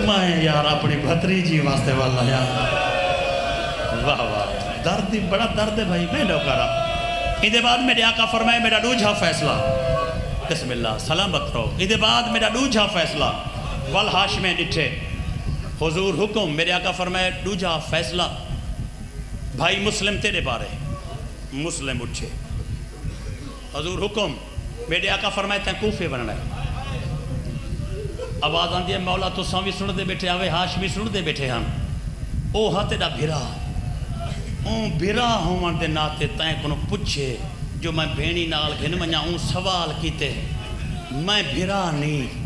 میں یار اپنی بھتری جی واسطے والا یار واہ واہ درد بڑا درد ہے بھائی میں لو کر رہا ادھے بعد میرے آقا فرمائے میرا دوجھا فیصلہ بسم اللہ سلامت رہو ادھے بعد میرا دوجھا فیصلہ والحاش میں ڈٹھے حضور حکم میرے آقا فرمائے دوجھا فیصلہ بھائی مسلم تیرے بارے مسلم اٹھے حضور حکم میرے آقا فرمائے تین کوفے بننا ہے آواز آن دیئے مولا تو ساوی سن دے بیٹھے آوے ہاشمی سن دے بیٹھے ہم او ہاں تیرا بھرا اون بھرا ہوں دے ناتے تائیں کنو پچھے جو میں بھینی نال گھن منیا اون سوال کیتے میں بھرا نہیں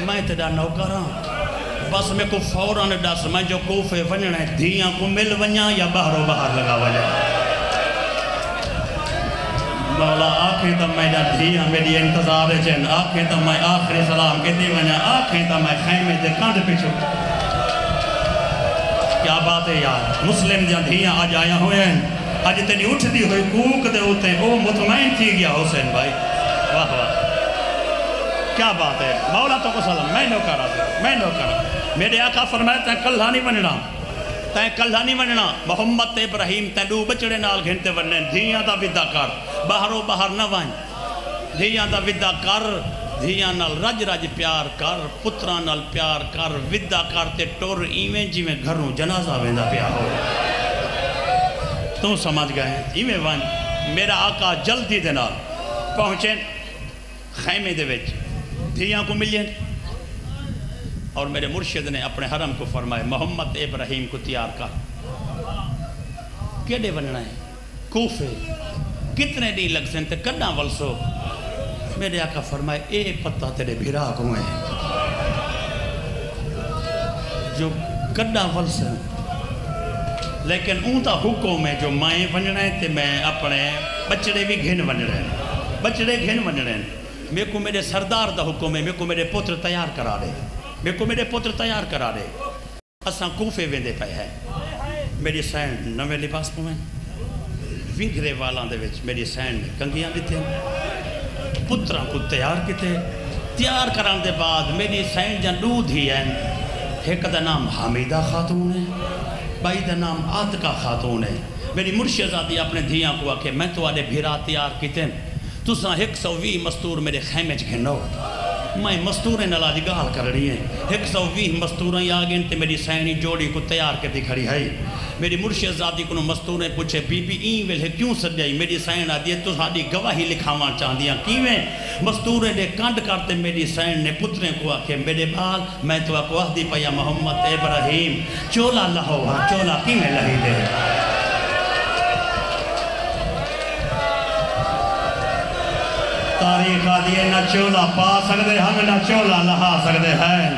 میں تیرا نوکراں بس میں کو فوراں ڈس میں جو کوفے ونجنے دھیاں کو مل ونیا یا باہروں باہر لگا وجہ مولا آنکھیں تا میں جا دھیاں میری انتظار چین آنکھیں تا میں آخری سلام کے دی ونیا آنکھیں تا میں خیمے دے کانڈ پیچھو کیا بات ہے یار مسلم جا دھیاں آج آیا ہوئے ہیں آج تینی اٹھ دی ہوئی کوک دے ہوتے او مطمئن تھی گیا حسین بھائی واہ واہ کیا بات ہے مولا تو کو سلام میں نو کر رہا میرے آقا فرمائے تین کلہانی وننا تین کلہانی وننا محمد ابراہیم تین دو بچڑے نال گھنٹے وننے دھیاں دا ودا کر باہروں باہر نہ وائن دھیاں دا ودا کر دھیاں نال رج رج پیار کر پتران نال پیار کر ودا کر تے ٹور ایویں جیویں گھروں جنازہ ویندا پیا ہو تو سمجھ گئے ہیں ایویں وائن میرا آقا جلدی دے نال پہنچیں خیمے دے وچ دھیاں کو ملیں اور میرے مرشد نے اپنے حرم کو فرمائے محمد ابراہیم کو تیار کر کیڑے بننا ہے کوفے کتنے دی لگ سنتے کڑا ولسو میرے آقا فرمائے اے پتہ تیرے بھیرا کو ہیں جو کڑا ولسن لیکن اون تا حکم ہے جو مائیں بننا ہے تے میں اپنے بچڑے بھی گھن بننا ہے بچڑے گھن بننا ہے میرے کو میرے سردار دا حکم ہے میرے کو میرے پتر تیار کرا دے میرے کو میرے پتر تیار کرا دے اساں کوفے ویندے پئے ہے میری سینڈ نویں لباس پویں وینگرے والاں دے وچ میری سینڈ کنگیاں دیتے پتراں کو تیار کیتے تیار کران دے بعد میری سینڈ جان دودھ ہی ہیں ایک دا نام حمیدہ خاتون ہے بائی دا نام عاتقہ خاتون ہے میری مرشدزادی اپنے دھیاں کو آکے میں تو آلے بھیرا تیار کیتے تو ساں 120 مستور میرے خیمے گھنو میں مستوریں نالاجی گال کر رہی ہیں 120 مستوریں آگئیں تے میری سینی جوڑی کو تیار کے دکھڑی ہے میری مرشدزادی کو مستوریں پوچھے بی بی این ویلے کیوں سجائی میری سین آدھی ہے تو ساڑی گواہی لکھاواں چاندیاں کیویں مستوریں دے کانڈ کرتے میری سین نے پتریں کو آکے میرے بال میں تو آکو آدھی پیا محمد ابراہیم چولا لہو چولا کیویں لہی دے تاریخ آدھیے نہ چولا پا سکتے ہم نہ چولا لہا سکتے ہیں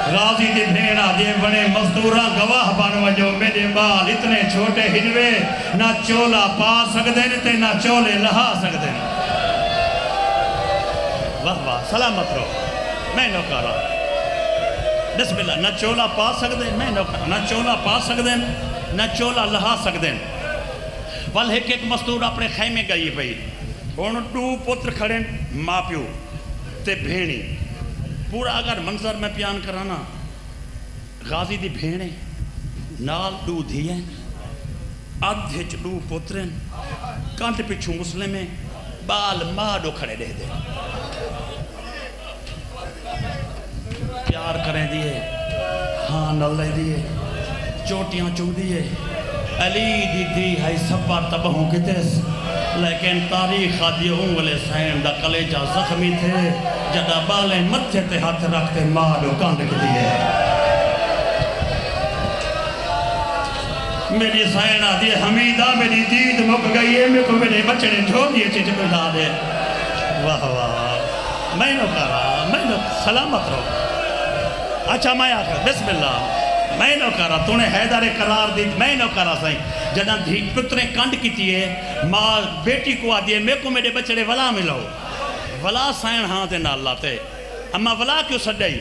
غازی دی بھیڑ آدھیے بڑے مزدوراں گواہ بن وجو میرے بال اتنے چھوٹے ہنوے نہ چولا پا سکتے تے نہ چولے لہا سکتے واہ واہ سلامت رہو میں نو کہا رہا بسم اللہ نہ چولا پا سکتے میں نو کہا نہ چولا پا سکتے نہ چولا لہا سکتے وال ایک مزدور اپنے خیمے گئی پئی ہون دو پتر کھڑے ماں پیو تے بھینی پورا اگر منظر میں پیان کرانا غازی دی بھینے نال دو دھییں آدھے دو پتریں کانٹ پچھو مسلمیں بال ماں کھڑے دے دے پیار کریں دیئے ہاں نلے دیئے چوٹیاں چو دیئے علی دی دی ہے سبار تبہوں کی تیس لیکن تاریخ آدھی اونگل حسین دا کلیجہ زخمی تھے جدا بالیں متھے تے ہاتھ رکھتے مارو کانڈ کے دیئے میری حسین آدھی حمیدہ میری دید مک گئی ہے میرے کو میرے بچے نے جھو دیئے چیچے بلا دے واہ واہ میں نو کرا میں نو سلامت رو اچھا میں آخر بسم اللہ میں نو کرا تو نے حیدر قرار دی میں نو کرا سائیں جدہ پترے کانڈ کی تیئے ماں بیٹی کو آدھیے میں کو میرے بچڑے ولا ملو ولا سائن ہاں دے نال لاتے اما ولا کیوں سڈائی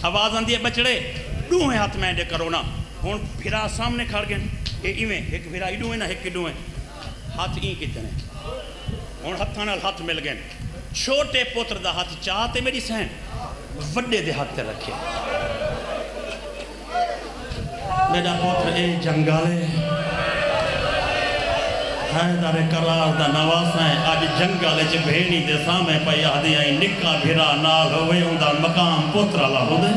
آواز آن دیئے بچڑے ڈوہیں ہاتھ میں دے کرو نا ہون پھرا سامنے کھڑ گئے ایویں ایک پھرا ایڈویں نا ایک ایڈویں ہاتھ این کتنے ہون ہاتھاں نال ہاتھ مل گئے چھوٹے پوتر دا ہاتھ چاہتے میری سین وڈے دے ہاتھ تے رکھے میرا پوتر اے جنگالے حیدر قرار دا نواسا ہے آج جنگالے چھ بھینی دے سامنے پہ آدھی آئی نکا بھیرا نال ہوئے ہوں دا مقام پوتر اللہ ہو دے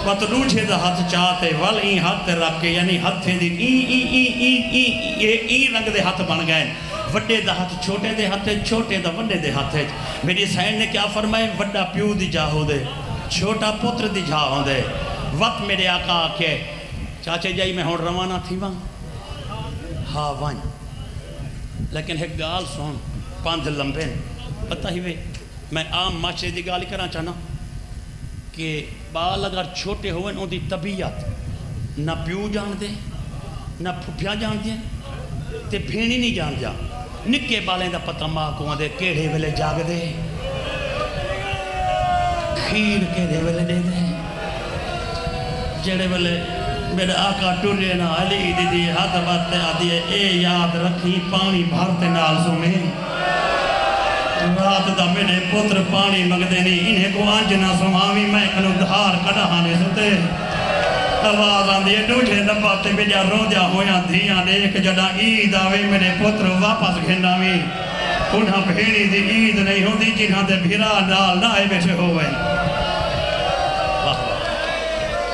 پت روچے دا ہاتھ چاہتے وال این ہاتھ رکھے یعنی ہاتھ دی این رنگ دے ہاتھ بن گئے وڈے دا ہاتھ چھوٹے دے ہاتھ چھوٹے دا وڈے دے ہاتھ میری سائن نے کیا فرمائے وڈا پیو دی جا ہو دے چھوٹا پوتر دی جا ہو دے وقت میرے آقا آکے چاچے جائی میں ہون روانہ تھی وہاں ہاں وائن لیکن ایک گال سون پاندھ لمبے پتہ ہی وے میں عام معاشرے دی گالی کرنا چاہنا کہ بال اگر چھوٹے ہوئے ان دی طبیعت نہ پیو جان دے نہ پھپیا جان دے تے بھینی نہیں جان جا نکے بالیں دا پتہ ماں کو دے کیڑے ویلے جاگ دے کھیر کیڑے ویلے دے دے جڑے ویلے میرے آقا ٹورے نا علی دی ہاتھ باتے آدھی ہے اے یاد رکھی پانی بھارتے نال سمیں رات دا میرے پتر پانی مگدے نہیں انہیں کو آنجنا سماوی میں کنو دھار کڑانے ستے آواز آن دیئے ڈوجھے دباتے بیجا رو دیا ہویا دھیاں دیکھ جڑا عید آوے میرے پتر واپس گھنڈاوی انہاں بھیڑی دی عید نہیں ہوں دی جنہاں دے بھیرا نال نائے بیٹھے ہوئے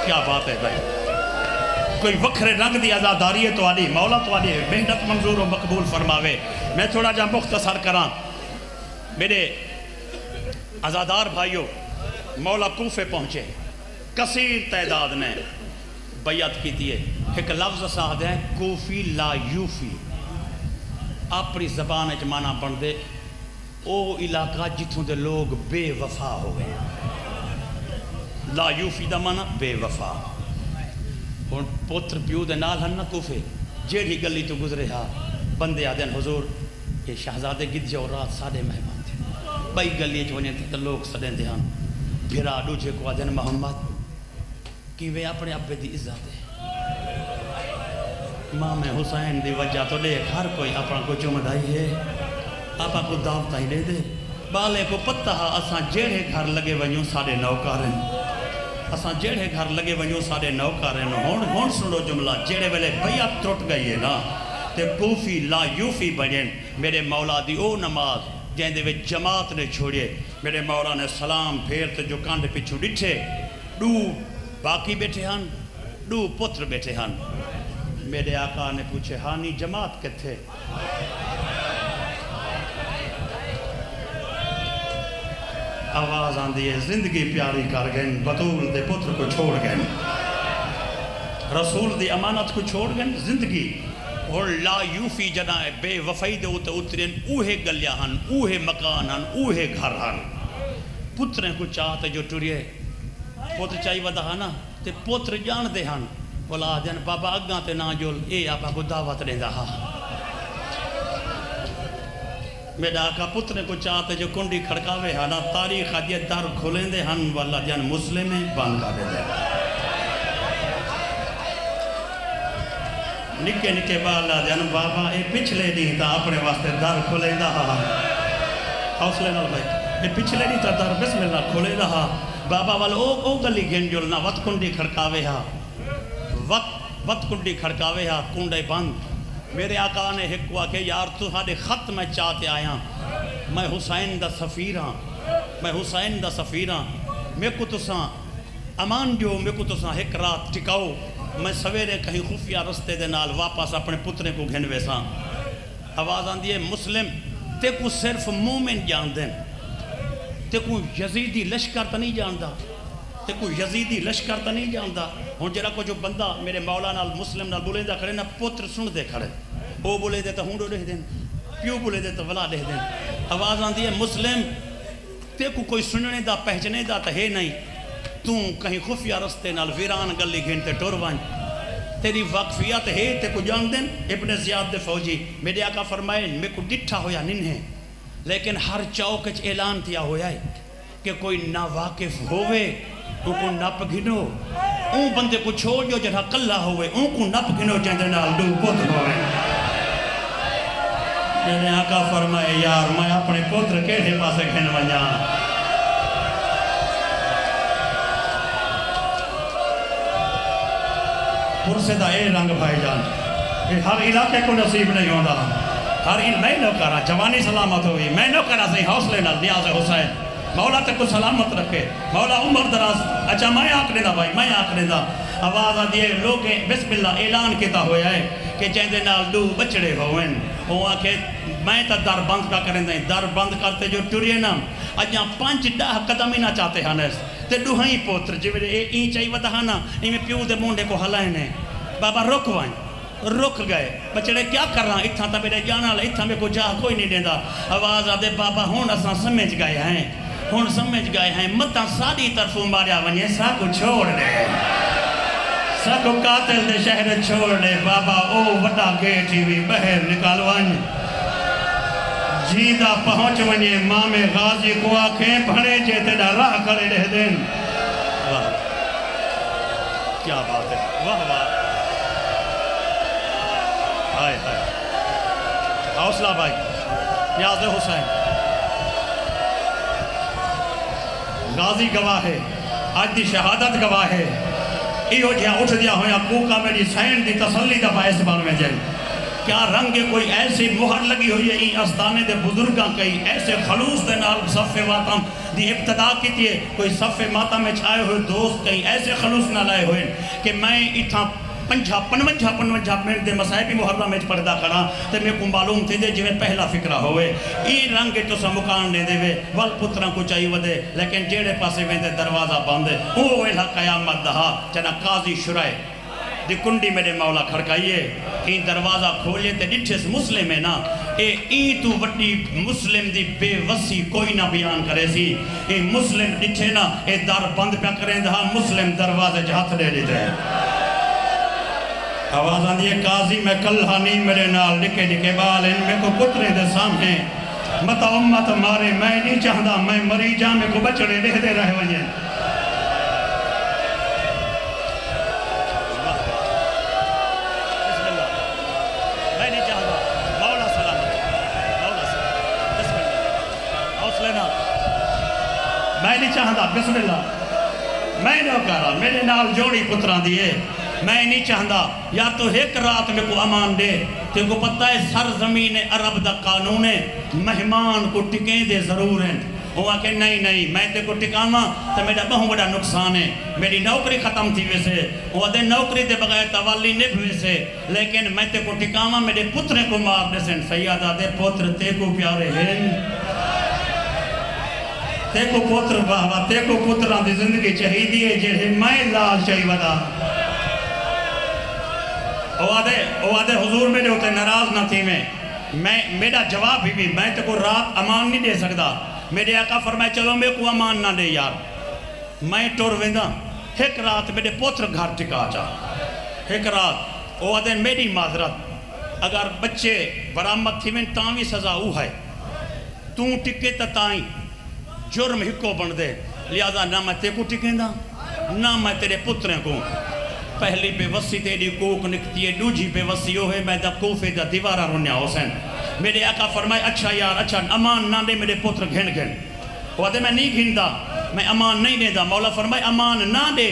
کیا بات ہے بھائی کوئی وکھرے رنگ دی عزاداری ہے تو آلی مولا تو آلی محنت منظور و مقبول فرماوے میں تھوڑا جا مختصر کران میرے عزادار بھائیوں مولا کوفے پہنچے کثیر تعداد نے بیعت کی دیئے ایک لفظ ساتھ ہے کوفی لا یوفی اپنی زبان اچ مانا بن دے او علاقہ جتوں دے لوگ بے وفا ہو گئے لا یوفی دا مانا بے وفا اور پوتر پیو دے نال ہن نہ کوفے جیڑی گلی تو گزرے ہاں بندے آدھیں حضور یہ شہزادے گدھے اور رات سادے مہمان تھے بھائی گلی جو انہیں تھے لوگ سڑیں دے ہاں بھیرا ڈوجھے کو آدھیں محمد کہ وہ اپنے ابے دی عزت ہے ماں میں حسین دی وجہ تو لے ہر کوئی اپنا کو چمدائی ہے آپ کو دعوت ہی لے دے بالے کو پتہ اساں جیڑے گھر لگے ونیوں ساڑے نوکاریں اساں جیڑے گھر لگے ونیوں ساڑے نوکاریں ہون سنو جملہ جیڑے ویلے بیعت ٹوٹ گئی ہے نا تے کوفی لا یوفی بنین میرے مولا دی او نماز جہاں دے وے جماعت نے چھوڑے میرے مولا نے سلام پھیرتے جو کانڈ پچھو ڈٹھے ڈو باقی بیٹھے ہن ڈو پتر بیٹھے ہن میرے آقا نے پوچھے ہانی جماعت کتھے آواز آن دیئے زندگی پیاری کر گئے بطول دے پتر کو چھوڑ گئے رسول دی امانت کو چھوڑ گئے زندگی اور لا یوفی جنا ہے بے وفائی دے ہوتے اترین اوہے گلیاں ہن اوہے مکان ہن اوہے گھر ہن پتریں کو چاہتے جو ٹوریے پتر چاہی ودا ہنا تے پتر جان دے ہن بولا دین بابا اگاں تے نا جول اے آپا کو دعوت دے دہا میرا آقا پترے کو چاہتے جو کنڈی کھڑکاوے ہانا تاریخ آدھے در کھولیں دے ہن والا جان مسلم بان کا دے دے نکے نکے بالا جان بابا اے پچھلے نہیں تا اپنے واسطے در کھولیں دا حوصلے نال بھائی اے پچھلے نہیں تا در بسم اللہ کھولیں دا بابا والا او گلی گھن جولنا وقت کنڈی کھڑکاوے ہاں وقت کنڈی کھڑکاوے ہاں کنڈے بند میرے آقا نے ایک ہوا کہ یار تو ہاڑے خط میں چاہتے آیا میں حسین دا سفیر ہاں میں حسین دا سفیر ہاں میں کو تساں امان جو میں کو تساں ایک رات ٹکاؤ میں سویرے کہیں خفیہ رستے دے نال واپس اپنے پترے کو گھن ویساں آواز آندی ہے مسلم تے کو صرف مومن جان دیں تے کو یزیدی لشکر تا نہیں جاندا تے کو یزیدی لشکر تا نہیں جاندا ہن جڑا کو جو بندہ میرے مولا نال مسلم نال بولے دا کھڑے نا پتر سن دے کھڑے او بولے دے تا ہونڈو لکھ دیں پیو بولے دے تا ولا لکھ دیں آواز آندی ہے مسلم تے کو کوئی سننے دا پہچنے دا تا ہے نہیں تو کہیں خفیہ رستے نال ویران گلی گھنتے ٹور وائن تیری واقفیت ہے تے کو جان دیں ابن زیاد دے فوجی میرے آقا فرمائے میں کو ڈٹھا ہویا نہیں ہے لیکن ہر چوک اعلان تیا ہویا ہے کہ کوئی نا واقف ہوئے ان کو نپ گھنو اون بندے کو چھوڑ جو جڑا کلہ ہوئے ان کو نپ گھنو جندے نال دو پتر ہوئے میرے آقا فرمائے یار میں اپنے پتر کیڑے پاسے گھن ونجا پرسے دا اے رنگ بھائی جان ہر علاقے کو نصیب نہیں ہوتا ہر میں نو کرا جوانی سلامت ہوئی میں نو کرا صحیح حوصلے نال نیاز حسین مولا تے کو سلامت رکھے مولا عمر دراز اچھا میں آکنے دا بھائی میں آکنے دا آواز آدھیے لوگ بسم اللہ اعلان کیتا ہویا ہے کہ چیندے نال دو بچڑے ہوئیں وہ آکے میں تا در بند کا کریں دیں در بند کرتے جو ٹوریے نا اجاں 5-10 قدم ہی نہ چاہتے ہنس تے دوہائی پوتر جو این چاہی ودہانا میں پیو دے مونڈے کو ہلائنے بابا رک وائیں رک گئے بچڑے کیا کر رہا اتھا تا میرے جانا لے اتھا میں کو جا کوئی نہیں دیندہ آواز آدھے بابا ہون اساں سمجھ گئے ہیں ہون سمجھ گئے ہیں متاں ساری طرفوں ماریا ونیے سا کو چھوڑ دے سا کو قاتل دے شہر چھوڑ دے بابا او وڈا گیٹی بھی بہر نکال ون جیدہ پہنچ ونیے مام غازی کو آنکھیں پھڑے جیتے دا راہ کرے رہ دیں واہ کیا بات ہے واہ واہ ہائے ہائے حوصلہ بھائی نیاز حسین غازی گواہ ہے آج دی شہادت گواہ ہے ایو جہاں اٹھ دیا ہویا کوکا میری سین دی تسلی دا باعث بان میں جائے کیا رنگ کوئی ایسی مہر لگی ہوئی ہے این استانے دے بزرگاں کئی ایسے خلوص دے نال صف ماتم دی ابتدا کی تیے کوئی صف ماتم میں چھائے ہوئے دوست کئی ایسے خلوص نہ لائے ہوئے کہ میں اتھا 50 منٹ دے مسائبی محرم میں پردہ کرا تے میں کو معلوم تھی دے جو پہلا فکرہ ہوئے این رنگ تو سا مکان دے دے وے وال پتران کو چاہیے ودے لیکن جیڑے پاسے ویندے دروازہ باندے او ایلہ قیامت دہا چنا قاضی شرائے دی کنڈی میرے مولا کھڑکائیے این دروازہ کھولئے تے ڈٹھس مسلم ہے نا این تو وڈی مسلم دی بے وسی کوئی نہ بیان کرے سی این مسلم ڈٹھے نا اے در بند پہ کریں دہا مسلم دروازے جہت دے دیتے ہیں آواز آندھی ہے قاضی میں کلہانی میرے نال لکے لکے بال ان میں کو پترے دے سامنے متا امت مارے میں نہیں چاہدا میں مری جا میں کو بچڑے رہ دے رہے ونجے میں نہیں چاہتا بسم اللہ میں نے کہا میرے نال جوڑی پتران دیئے میں نہیں چاہتا یا تو ایک رات میں کو امان دے تو کو پتہ ہے سرزمین عرب دا قانون ہے مہمان کو ٹکیں دے ضرور ہیں وہ آکے نہیں میں تے کو ٹکاما تو میرا بہت بڑا نقصان ہے میری نوکری ختم تھی ویسے وہ دے نوکری دے بغیر توالی نب ویسے لیکن میں تے کو ٹکاما میرے پترے کو مار دے سن سیادہ دے پتر تے کو پیارے ہیں تے کو پتر باہوا تے کو پتران دی زندگی چاہی دیئے جہے میں لال چاہی ودا او آدھے حضور میرے ہوتے ناراض نہ تھی میں میرا جواب بھی میں تے کو رات امان نہیں دے سکتا میرے آقا فرمائے چلو میں کو امان نہ دے یار میں ٹور ویندہ ایک رات میرے پتر گھر ٹکا جا ایک رات او آدھے میری معذرت اگر بچے برامت تھی میں تاوی سزا او ہے تو ٹکے تتائیں جرم ہکو بن دے لہذا نہ میں تے کو ٹکیں دا نہ میں تیرے پتریں کو پہلی بے وسی تیری کوک نکتی ہے دوجی بے وسی ہو ہے میں دا کوفے دا دیوارہ رنیا حسین میرے آقا فرمائے اچھا یار اچھا امان نہ دے میرے پتر گھن وہ دے میں نہیں گھن دا میں امان نہیں دے دا مولا فرمائے امان نہ دے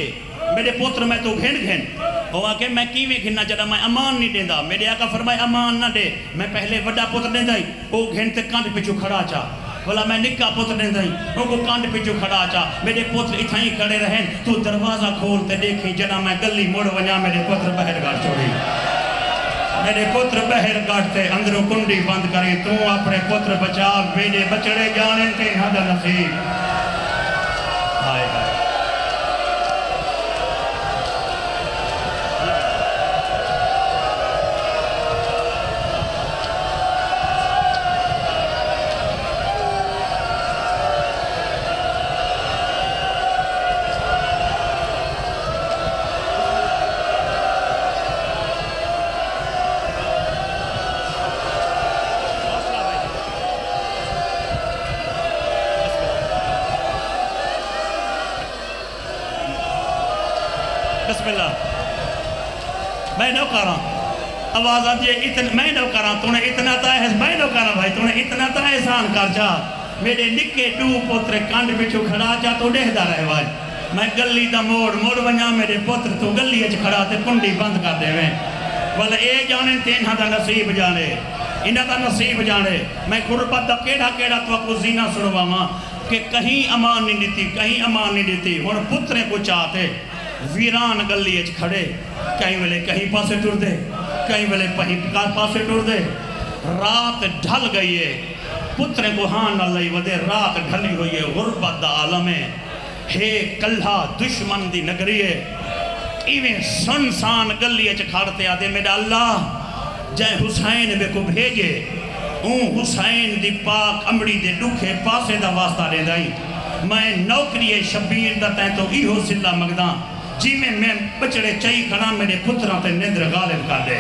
میرے پتر میں تو گھن وہ آکے میں کیویں گھننا چاہتا میں امان نہیں دے دا میرے آقا فرمائے امان نہ دے میں پہلے وڈا پتر دے دا وہ گھن تے کانٹ پچھو کھڑا چاہ بولا میں نکا پتر دیں دیں وہ کو کانڈ پچھو کھڑا چا میرے پتر اتھائیں کھڑے رہیں تو دروازہ کھولتے دیکھیں جنا میں گلی موڑ ونیا میرے پتر بہر گار چھوڑی میرے پتر بہر گاٹتے اندروں کنڈی بند کری تو اپنے پتر بچا میرے بچڑے جانے تے حد نصیب ہائے ہائے بسم اللہ میں نو کراں آواز آتی ہے میں نو کراں تو نے اتنا تا ہے میں نو کراں بھائی تو نے اتنا تا احسان کر جا میرے نکے ٹو پوتر کانڈ بچو کھڑا جا تو ڈہدا رہے واج میں گلی دا موڑ ونجا میرے پوتر تو گلی اچ کھڑا تے کنڈی بند کر دے میں والا اے جانے تے انہاں دا نصیب جانے انہاں دا نصیب جانے میں غربت دا کیڑا تو کو زینہ سنوا ماں کہ کہیں امان نہیں دیتی کہیں امان نہیں دیتی ہن پترے کو چاہتے ویران گلی اچ کھڑے کہیں ویلے کہیں پاسے ٹر دے کہیں ویلے پاسے ٹر دے رات ڈھل گئی ہے پترے کو ہاں اللہ ودے رات ڈھلی ہوئی ہے غربت دا عالم ہے کلھا دشمن دی نگری ہے ایویں سنسان گلی اچ کھڑتے آدھے میرا اللہ جائے حسین بے کو بھیجے اون حسین دی پاک امڑی دے ڈوکھے پاسے دا واسطہ دے دائی میں نوکری شبیر دا تین تو ایہو سلہ مگداں جی میں بچڑے چاہی کھڑا میرے پترہ تے ندر غالب کر دے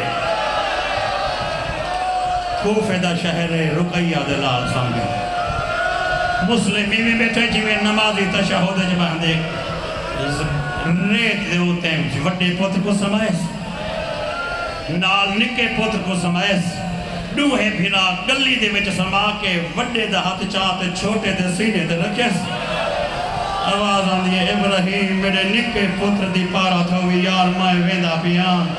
کوفے دا شہر رقیہ دلال سامنے مسلمی میں بیٹھے جی میں نمازی تشہود جبان دے ریت دے ہوتے ہیں وڈے پتر کو سمائیس نال نکے پتر کو سمائیس ڈوہے بھیرا گلی دے میں سما کے وڈے دا ہاتھ چاہتے چھوٹے دے سینے دے رکھیس آواز آن دیئے ابراہیم میرے نکے پتر دی پارا تھا ہوئی یار مائے ویندہ بیان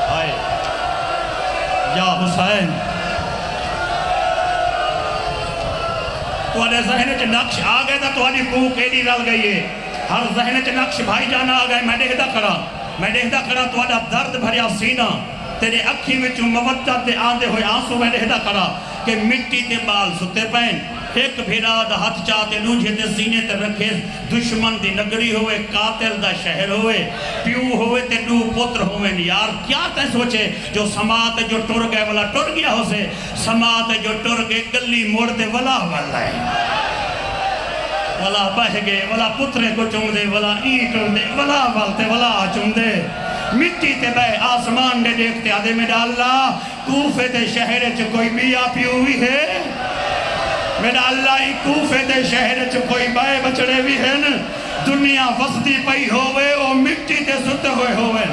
آئے یا حسین تو آنے ذہنے چے نقش آگئے تھا تو آنی کوک ایڈی رل گئی ہے ہر ذہنے چے نقش بھائی جانا آگئے میں ڈہدہ کھڑا تو آنا درد بھریا سینہ تیرے اکھی میں چون موجد دے آندے ہوئے آنسو میں ڈہدہ کھڑا کہ مٹی تے بال ستے پہن ایک بھیرا دا ہاتھ چاہتے نوجھے تے سینے تے رکھے دشمن دی نگری ہوئے قاتل دا شہر ہوئے پیو ہوئے تے دو پتر ہوئے یار کیا تے سوچے جو سماعت جو ٹر گئے والا ٹر گیا ہو سے سماعت جو ٹر گئے گلی موڑ دے والا والا ہے والا بہ گئے والا پترے کو چون دے والا اینٹ دے والا والتے والا چون دے مٹی تے بے آسمان دے دیکھتے آدھے میرا اللہ کوفے دے شہر چ کوئی بیا پیو ہوئی ہے میرا اللہ ہی کوفے دے شہر چ کوئی بائے بچڑے بھی ہیں دنیا وسطی پئی ہوئے او مٹی تے ستے ہوئے ہوئے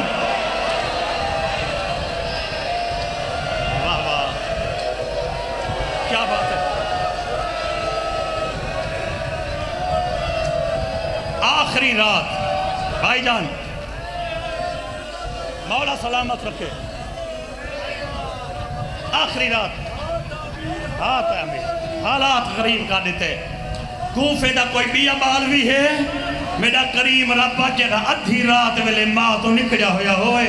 واہ واہ کیا بات ہے آخری رات بھائی جان مولا سلامت رکھے آخری رات حالات غریب کا دیتے کوفے دا کوئی بیا بال بھی ہے میرا کریم ربا جگہ ادھی رات ویلے ماں تو نکجا ہویا ہوئے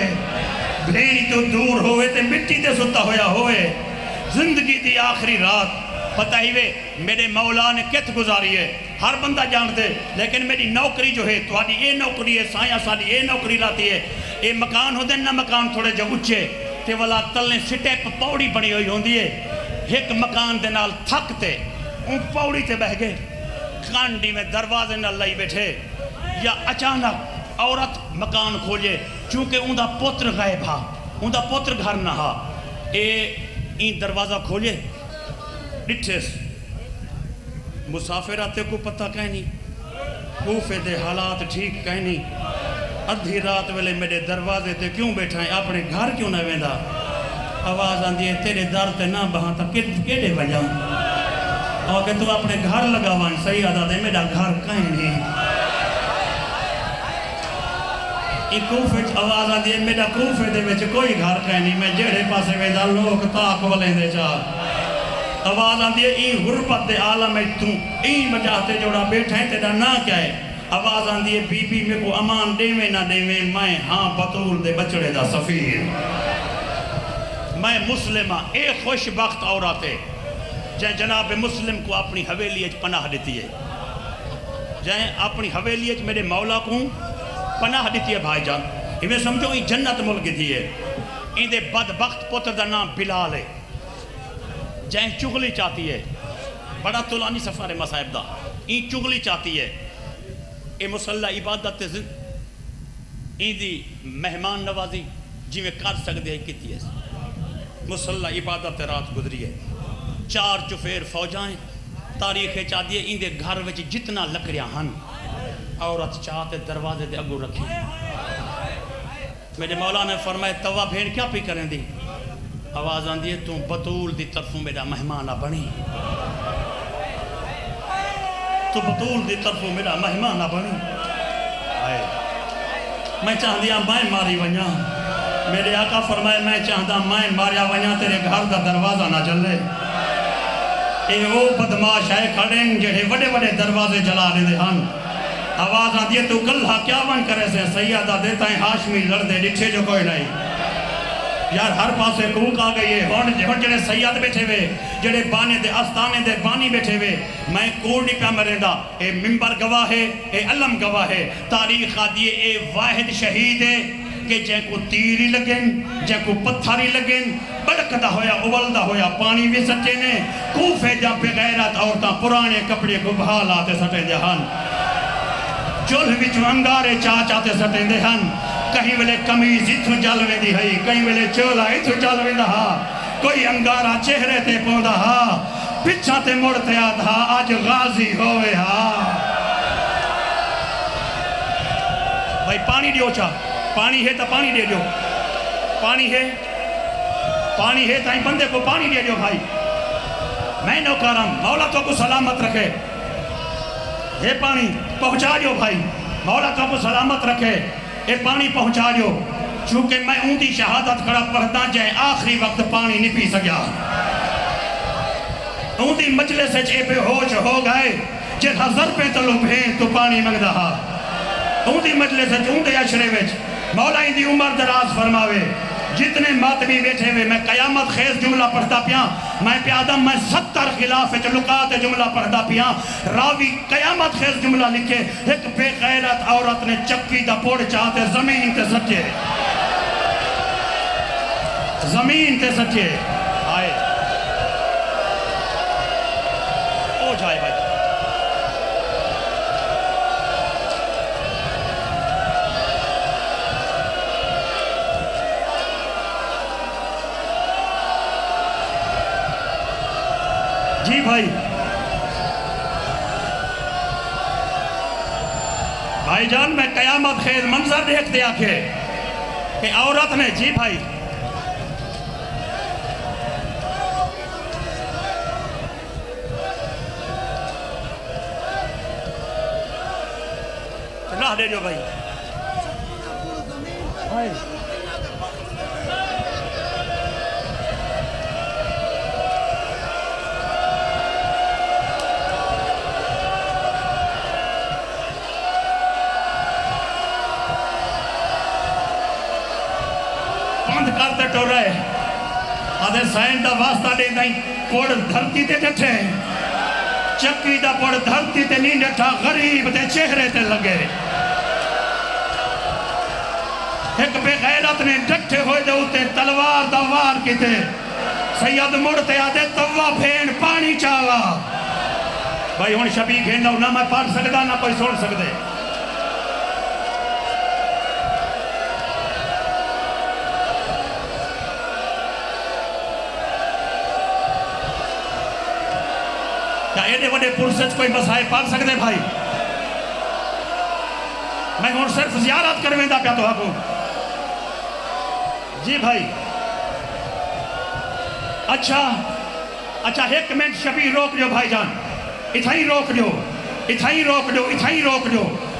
بھیڑی تو دور ہوئے تے مٹی تے ستا ہویا ہوئے زندگی دی آخری رات پتہ ہی وے میرے مولا نے کت گزاری ہے ہر بندہ جان دے لیکن میری نوکری جو ہے تو آدھی اے نوکری ہے سائیاں ساڑھی اے نوکری لاتی ہے اے مکان ہو دے نہ مکان تھوڑے جو اچھے تے والا تلنے سٹیپ پوڑی بڑی ہوئی ہوندی ہے ایک مکان دے نال تھکتے ان پوڑی تے بہ گئے کانڈی میں دروازے نہ لائی بیٹھے یا اچانک عورت مکان کھولے چونکہ ان دا پتر غائب ہا ان دا پتر گھر نہ ہا این دروازہ کھولے ڈٹھس مسافر آتے کو پتہ کہیں نہیں کوفے دے حالات ٹھیک کہیں نہیں ادھی رات ویلے میرے دروازے تے کیوں بیٹھا ہیں اپنے گھر کیوں نہ ویندہ آواز آن دیئے تیرے در تے نہ بہاں تا کیڑے وجہ اور کہ تو اپنے گھر لگاوان صحیح آدھا دے میرا گھر کہیں نہیں ایک کوفے آواز آن دیئے میرا کوفے دے میں کوئی گھر کہیں نہیں میں جیڑے پاسے ویدہ لوگ تاک والے دے چاہ آواز آن دیئے این غربت دے عالم ہے تو این بجاتے جوڑا بیٹھا ہے تیرا نا کیا ہے آواز آن دیئے بی بی میں کو امان دیویں نہ دیویں میں ہاں بطول دے بچڑے دا سفیر میں مسلمہ ایک خوش بخت عورت ہے جہاں جناب مسلم کو اپنی حویلی اچ پناہ دیتی ہے جہاں اپنی حویلی اچ میرے مولا کو پناہ دیتی ہے بھائی جان ہمیں سمجھو یہ جنت ملک دی ہے ان دے بدبخت پتر دا نام بلال ہے جہاں چغلی چاہتی ہے بڑا طولانی سفر ہے مصائب دا این چغلی چاہتی ہے اے مسلح عبادت این دی مہمان نوازی جی میں کر سکتے ہیں کتی ہے مسلح عبادت رات گزری ہے 4 چفیر فوجائیں تاریخ چاہتی ہے ان دے گھر وچ جتنا لکڑیاں ہن عورت چاہتے دروازے دے اگو رکھی میرے مولا نے فرمائے توا بھین کیا پی کریں دی آواز آن دیئے تم بطول دی طرفوں میرا مہمانہ بنی تو بطول دی طرفوں میرا مہمانہ بنی میں چاہ دیا میں ماری ونیا میرے آقا فرمائے میں چاہتا میں ماریا ونیا تیرے گھر دا دروازہ نہ جلے اے وہ بدماش ہے کھڑیں جڑے بڑے بڑے دروازے جلا لے دے ہن آواز آن دیئے تو کلھا کیا بن کرے سے سیادہ دیتا ہے ہاشمی لڑ دے ڈٹھے جو کوئی نہیں یار ہر پاسے کوک آ گئی ہے ہون جڑے سیاد بیٹھے ہوئے جڑے بانے دے استانے دے بانی بیٹھے ہوئے میں کوڑ نہیں پیا مرندہ اے ممبر گواہ ہے اے علم گواہ ہے تاریخ آدھیے اے واحد شہید ہے کہ جے کو تیری لگن جے کو پتھاری لگن بڑکتا ہویا اولدہ ہویا پانی بھی سٹے نے کوفے جا پہ غیرت عورتاں پرانے کپڑے کو بحال آتے سٹے دے ہن چولھ وچ انگارے چاہتے سٹے دے ہن کہیں ویلے کمیز اتھو جلوے دی ہے کہیں ویلے چولا اتھو جلوے دا کوئی انگارہ چہرے تے پوندا پچھا تے مڑتے آدھا آج غازی ہوئے بھائی پانی دیو چاہ پانی ہے تا پانی دے دیو پانی ہے تائیں بندے کو پانی دے دیو بھائی میں نوکرم مولا تو کو سلامت رکھے یہ پانی پہنچا دیو بھائی مولا تو کو سلامت رکھے یہ پانی پہنچا دیو چونکہ میں اون دی شہادت کھڑا پڑھتا جائے آخری وقت پانی نہیں پی سکیا اون دی مجلس اچ اے بے ہوش ہو گئے جن ہزار پہ تلو بھین تو پانی مگ دہا اون دی مجلس اچ اون دے اشرے وچ مولا ان دی عمر دراز فرماوے جتنے ماتمی بیٹھے ہوئے میں قیامت خیز جملہ پڑھتا پیا میں پیادم میں 70 خلاف لکات جملہ پڑھتا پیا راوی قیامت خیز جملہ لکھے ایک بے غیرت عورت نے چکی دا پوڑ چاہتے زمین تے سچے زمین تے سچے آئے او جائے بھائی جی بھائی بھائی جان میں قیامت خیز منظر دیکھ دیا کہ عورت نے جی بھائی راہ دے جو بھائی بند کرتے ٹو رہے آدھے سائن دا واسطہ دے دائیں پوڑ دھرتی تے ڈٹھے چکی دا پوڑ دھرتی تے نہیں ڈٹھا غریب تے چہرے تے لگے ایک بے غیرت نے ڈٹھے ہوئے دے ہوتے تلوار دا وار کی تے سید مڑتے آدھے توا بھین پانی چاوا بھائی ہون شبی گھینڈا نہ میں پڑھ سکتا نہ کوئی سن سکتے کیا ایڈے وڈے پرسج کوئی مسائل پاک سکتے بھائی میں ہون صرف زیارت کرویں دا پیا تو آگوں جی بھائی اچھا ایک منٹ شبی روک لیو بھائی جان اتھائی روک لیو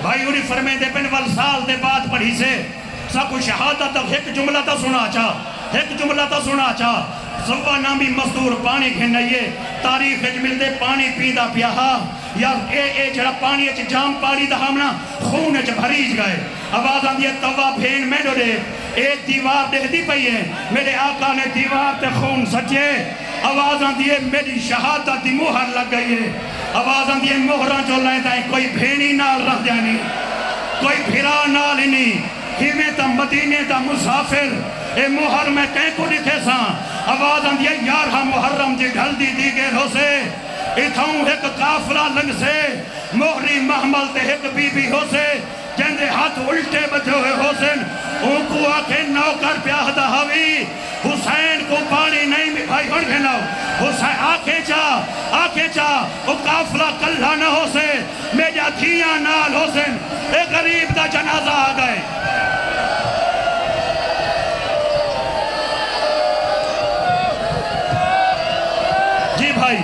بھائی اوری فرمیں دے پن وال سال دے بعد پڑھی سے سب کو شہادت ایک جملہ تا سنا چاہ زوہ نامی مزدور پانی گھنائیے تاریخ مل دے پانی پیدا پیا یار اے جڑا پانی اچھ جام پاڑی دا ہمنا خون اچھ بھریج گئے آواز آن دیئے توہ بھین میں ڈوڑے ایک دیوار دے دی پئی ہے میرے آقا نے دیوار تے خون سچے آواز آن دیئے میری شہادت دی مہر لگ گئی ہے آواز آن دیئے مہران جو لائیں دائیں کوئی بھینی نال رہ جانی کوئی بھیرا نال ہی ہمیں تا مدینے تا مسافر اے مہر میں کہیں کو لکھے ساں آواز آن دیئے یارہ محرم جی ڈھل دی دیگر ہو سے اتھاؤں ایک کافلہ لنگ سے مہری محمل تے ایک بی بی ہو سے جندے ہاتھ الٹے بچے ہوئے حسین ان کو آکے نوکر پیاہ دا ہوئی حسین کو پانی نہیں بھی بھائی بڑھ کے نو حسین آکے چا وہ کافلہ کلہ نہ ہو سے میجا دھیاں نال حسین ایک غریب دا جنازہ آ گئے جی بھائی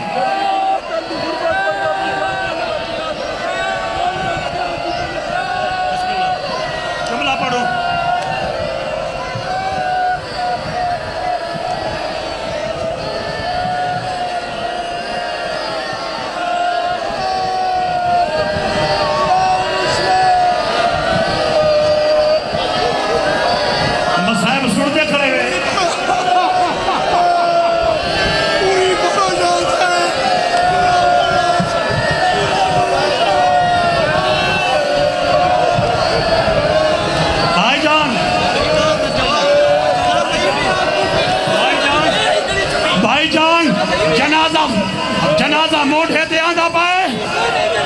جنازہ موڑھے تے آندہ پائے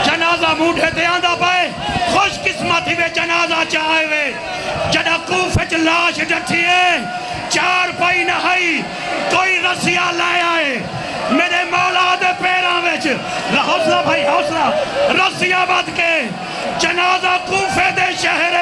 جنازہ موڑھے تے آندہ پائے خوش قسمتی وے جنازہ چاہے وے جڑا کوفچ لاش ڈٹھیے چار پائی نہائی کوئی رسیہ لائے آئے میرے مولا دے پیران ویچ حوصلہ بھائی حوصلہ رسیہ بات کے جنازہ کوفے دے شہر